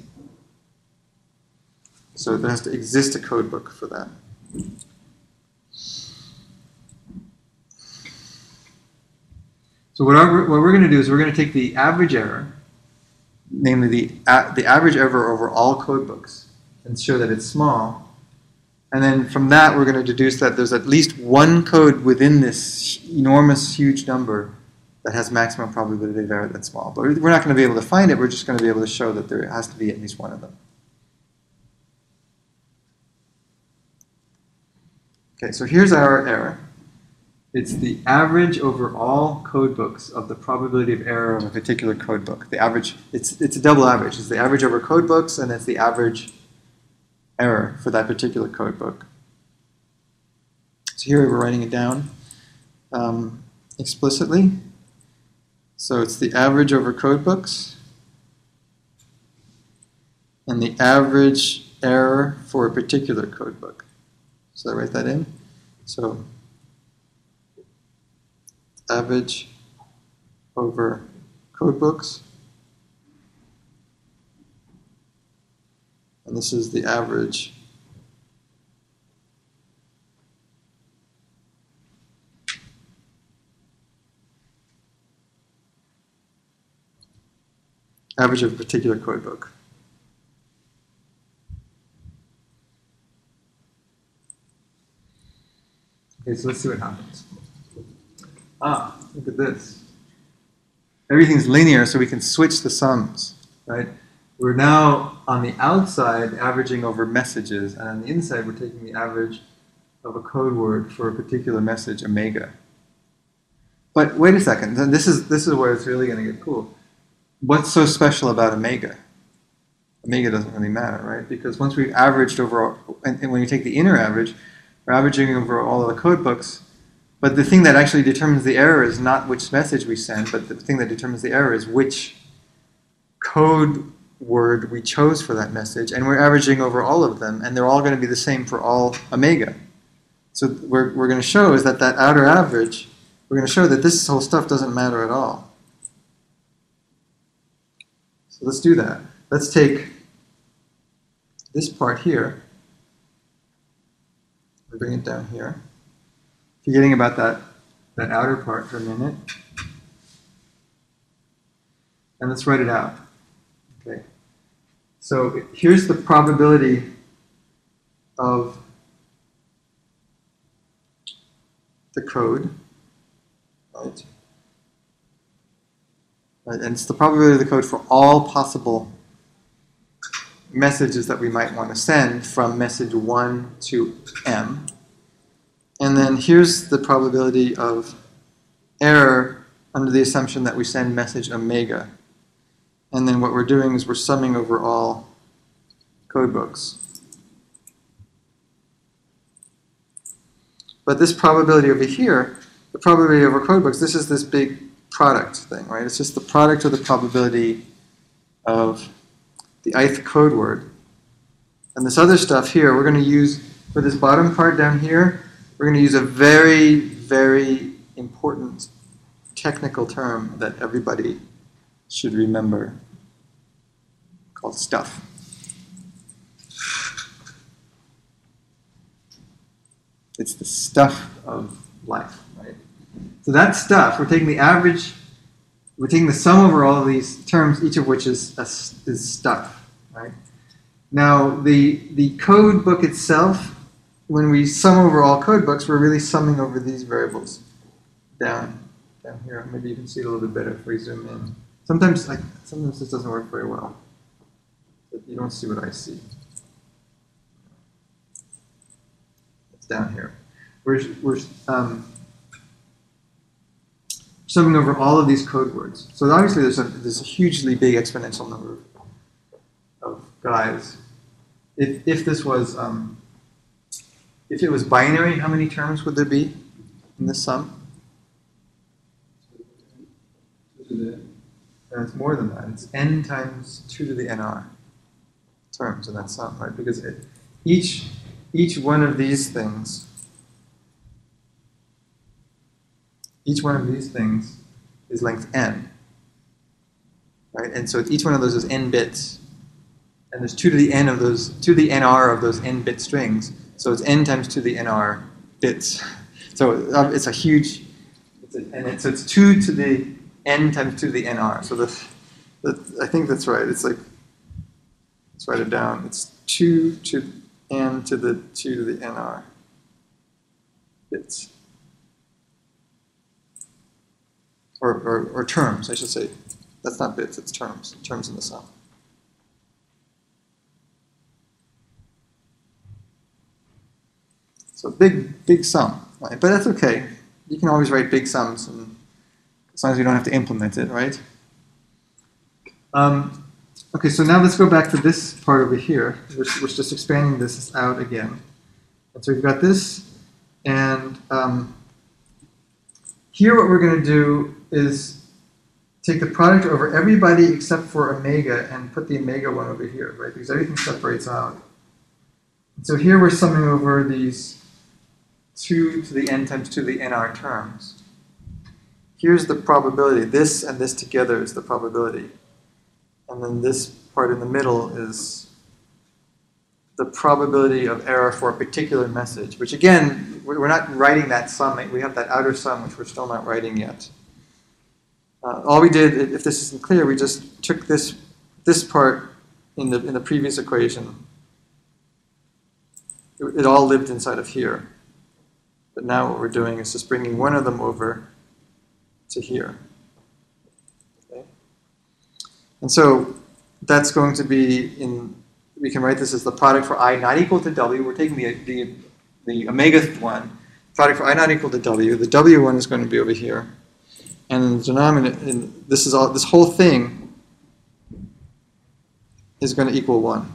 So there has to exist a code book for that. So what we're going to do is we're going to take the average error, namely the average error over all code books, and show that it's small. And then from that, we're going to deduce that there's at least one code within this enormous, huge number that has maximum probability of error that's small. But we're not going to be able to find it. We're just going to be able to show that there has to be at least one of them. Okay, so here's our error. It's the average over all code books of the probability of error of a particular code book. The average, it's a double average. It's the average over code books, and it's the average error for that particular code book. So here we're writing it down explicitly. So it's the average over code books and the average error for a particular code book. So I write that in. So average over code books. And this is the average of a particular code book. Okay, so let's see what happens. Look at this. Everything's linear, so we can switch the sums, right? We're now on the outside averaging over messages, and on the inside we're taking the average of a code word for a particular message, omega. But wait a second, this is where it's really going to get cool. What's so special about omega? Omega doesn't really matter, right? Because once we've averaged over, and when you take the inner average, we're averaging over all of the code books. But the thing that actually determines the error is not which message we send, but the thing that determines the error is which code word we chose for that message, and we're averaging over all of them, and they're all going to be the same for all omega. So we're going to show is that outer average, we're going to show that this whole stuff doesn't matter at all. So let's do that. Let's take this part here and bring it down here. Forgetting about that outer part for a minute. And let's write it out. Okay. So here's the probability of the code, right? And it's the probability of the code for all possible messages that we might want to send from message 1 to M. And then here's the probability of error under the assumption that we send message omega. And then what we're doing is we're summing over all code books. But this probability over here, the probability over code books, this is this big product thing, right? It's just the product of the probability of the ith code word. And this other stuff here, we're going to use, for this bottom part down here, we're going to use a very, very important technical term that everybody should remember called stuff. It's the stuff of life, right? So that stuff, we're taking the average, we're taking the sum over all of these terms, each of which is stuff, right? Now, the code book itself, when we sum over all code books, we're really summing over these variables down here. Maybe you can see it a little bit better if we zoom in. Sometimes this doesn't work very well. But you don't see what I see. It's down here. We're summing over all of these code words. So obviously there's a hugely big exponential number of guys. If this was if it was binary, how many terms would there be in this sum? to the And it's more than that. It's n times 2 to the nr terms in that sum, right? Because each one of these things, is length n, right? And so each one of those is n bits, and there's 2 to the n of those, 2 to the nr of those n bit strings. So it's n times 2 to the nr bits. So it's a huge, so it's 2 to the n times 2 to the nr. So I think that's right. It's like, let's write it down. It's 2 to n to the 2 to the nr bits. Or terms, I should say. That's not bits, it's terms. Terms in the sum. So big sum, right? But that's okay. You can always write big sums, and as long as you don't have to implement it, right? Okay, so now let's go back to this part over here. We're just expanding this out again. And so we've got this, and here what we're going to do is take the product over everybody except for omega and put the omega one over here, right? Because everything separates out. And so here we're summing over these 2 to the n times 2 to the nr terms. Here's the probability. This and this together is the probability. And then this part in the middle is the probability of error for a particular message, which again, we're not writing that sum. We have that outer sum, which we're still not writing yet. All we did, if this isn't clear, we just took this part in the previous equation. It all lived inside of here. But now what we're doing is just bringing one of them over to here. Okay? And so that's going to be we can write this as the product for I not equal to W. We're taking the omega one. Product for I not equal to W. The W one is going to be over here. And the denominator, this whole thing is going to equal 1.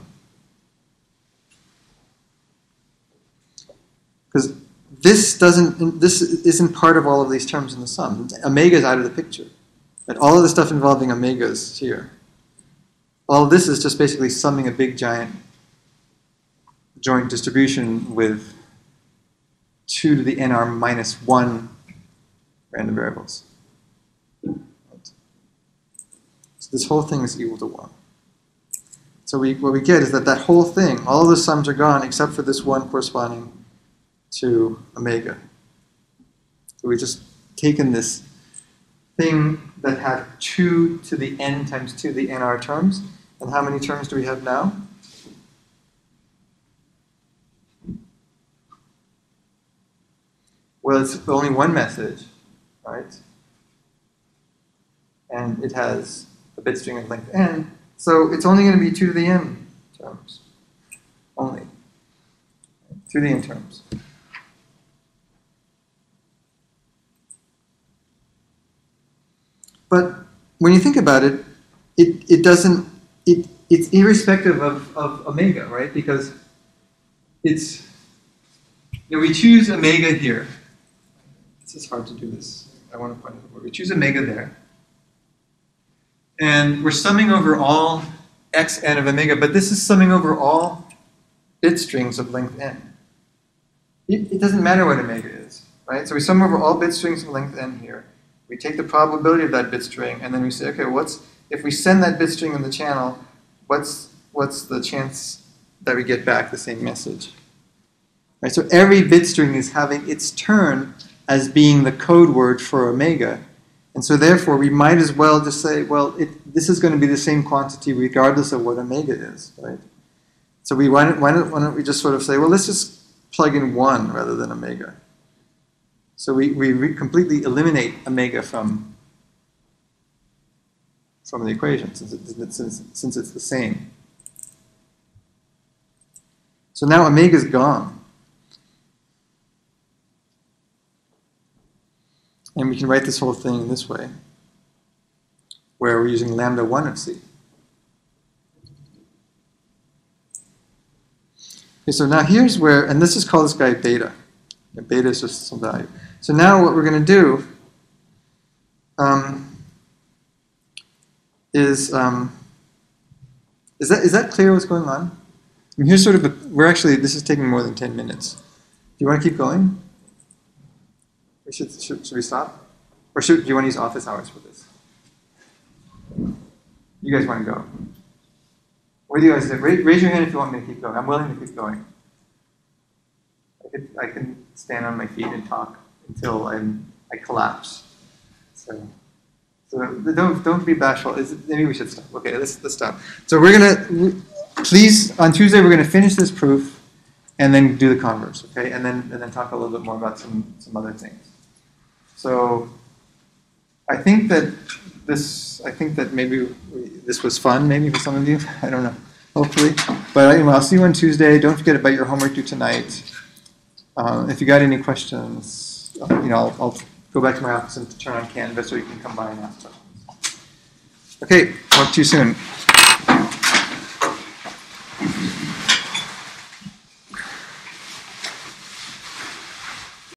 Because this isn't part of all of these terms in the sum. Omega is out of the picture. But all of the stuff involving omega is here. All of this is just basically summing a big giant joint distribution with 2 to the nr minus 1 random variables. So this whole thing is equal to 1. So what we get is that whole thing, all of the sums are gone except for this one corresponding to omega. So we've just taken this thing that had 2 to the n times 2 to the nr terms. And how many terms do we have now? Well, it's only one message, right? And it has a bit string of length n. So it's only going to be 2 to the n terms. Only. 2 to the n terms. But when you think about it, it's irrespective of omega, right? Because it's, we choose omega here. This is hard to do this. I want to point it out. We choose omega there. And we're summing over all xn of omega, but this is summing over all bit strings of length n. It doesn't matter what omega is, right? So we sum over all bit strings of length n here. We take the probability of that bit string, and then we say, okay, if we send that bit string in the channel, what's the chance that we get back the same message? Right, so every bit string is having its turn as being the code word for omega. And so therefore, we might as well just say, well, this is going to be the same quantity regardless of what omega is, right? So why don't we just sort of say, well, let's just plug in 1 rather than omega. So we completely eliminate omega from the equation since it's the same. So now omega is gone. And we can write this whole thing in this way, where we're using lambda 1 of c. Okay, so now here's where, and let's just call this guy beta. And beta is just some value. So now what we're going to do is that clear what's going on? I mean, here's sort of this is taking more than 10 minutes. Do you want to keep going? Or should we stop? Or do you want to use office hours for this? You guys want to go? What do you guys do? Raise your hand if you want me to keep going. I'm willing to keep going. I can stand on my feet and talk until I collapse. So don't be bashful. Maybe we should stop. Okay, let's stop. So please, on Tuesday we're gonna finish this proof and then do the converse, okay? And then talk a little bit more about some other things. So I think that maybe this was fun, maybe for some of you. I don't know. Hopefully. But anyway, I'll see you on Tuesday. Don't forget about your homework due tonight. If you got any questions, I'll go back to my office and turn on Canvas so you can come by and ask questions. Okay, talk to you soon.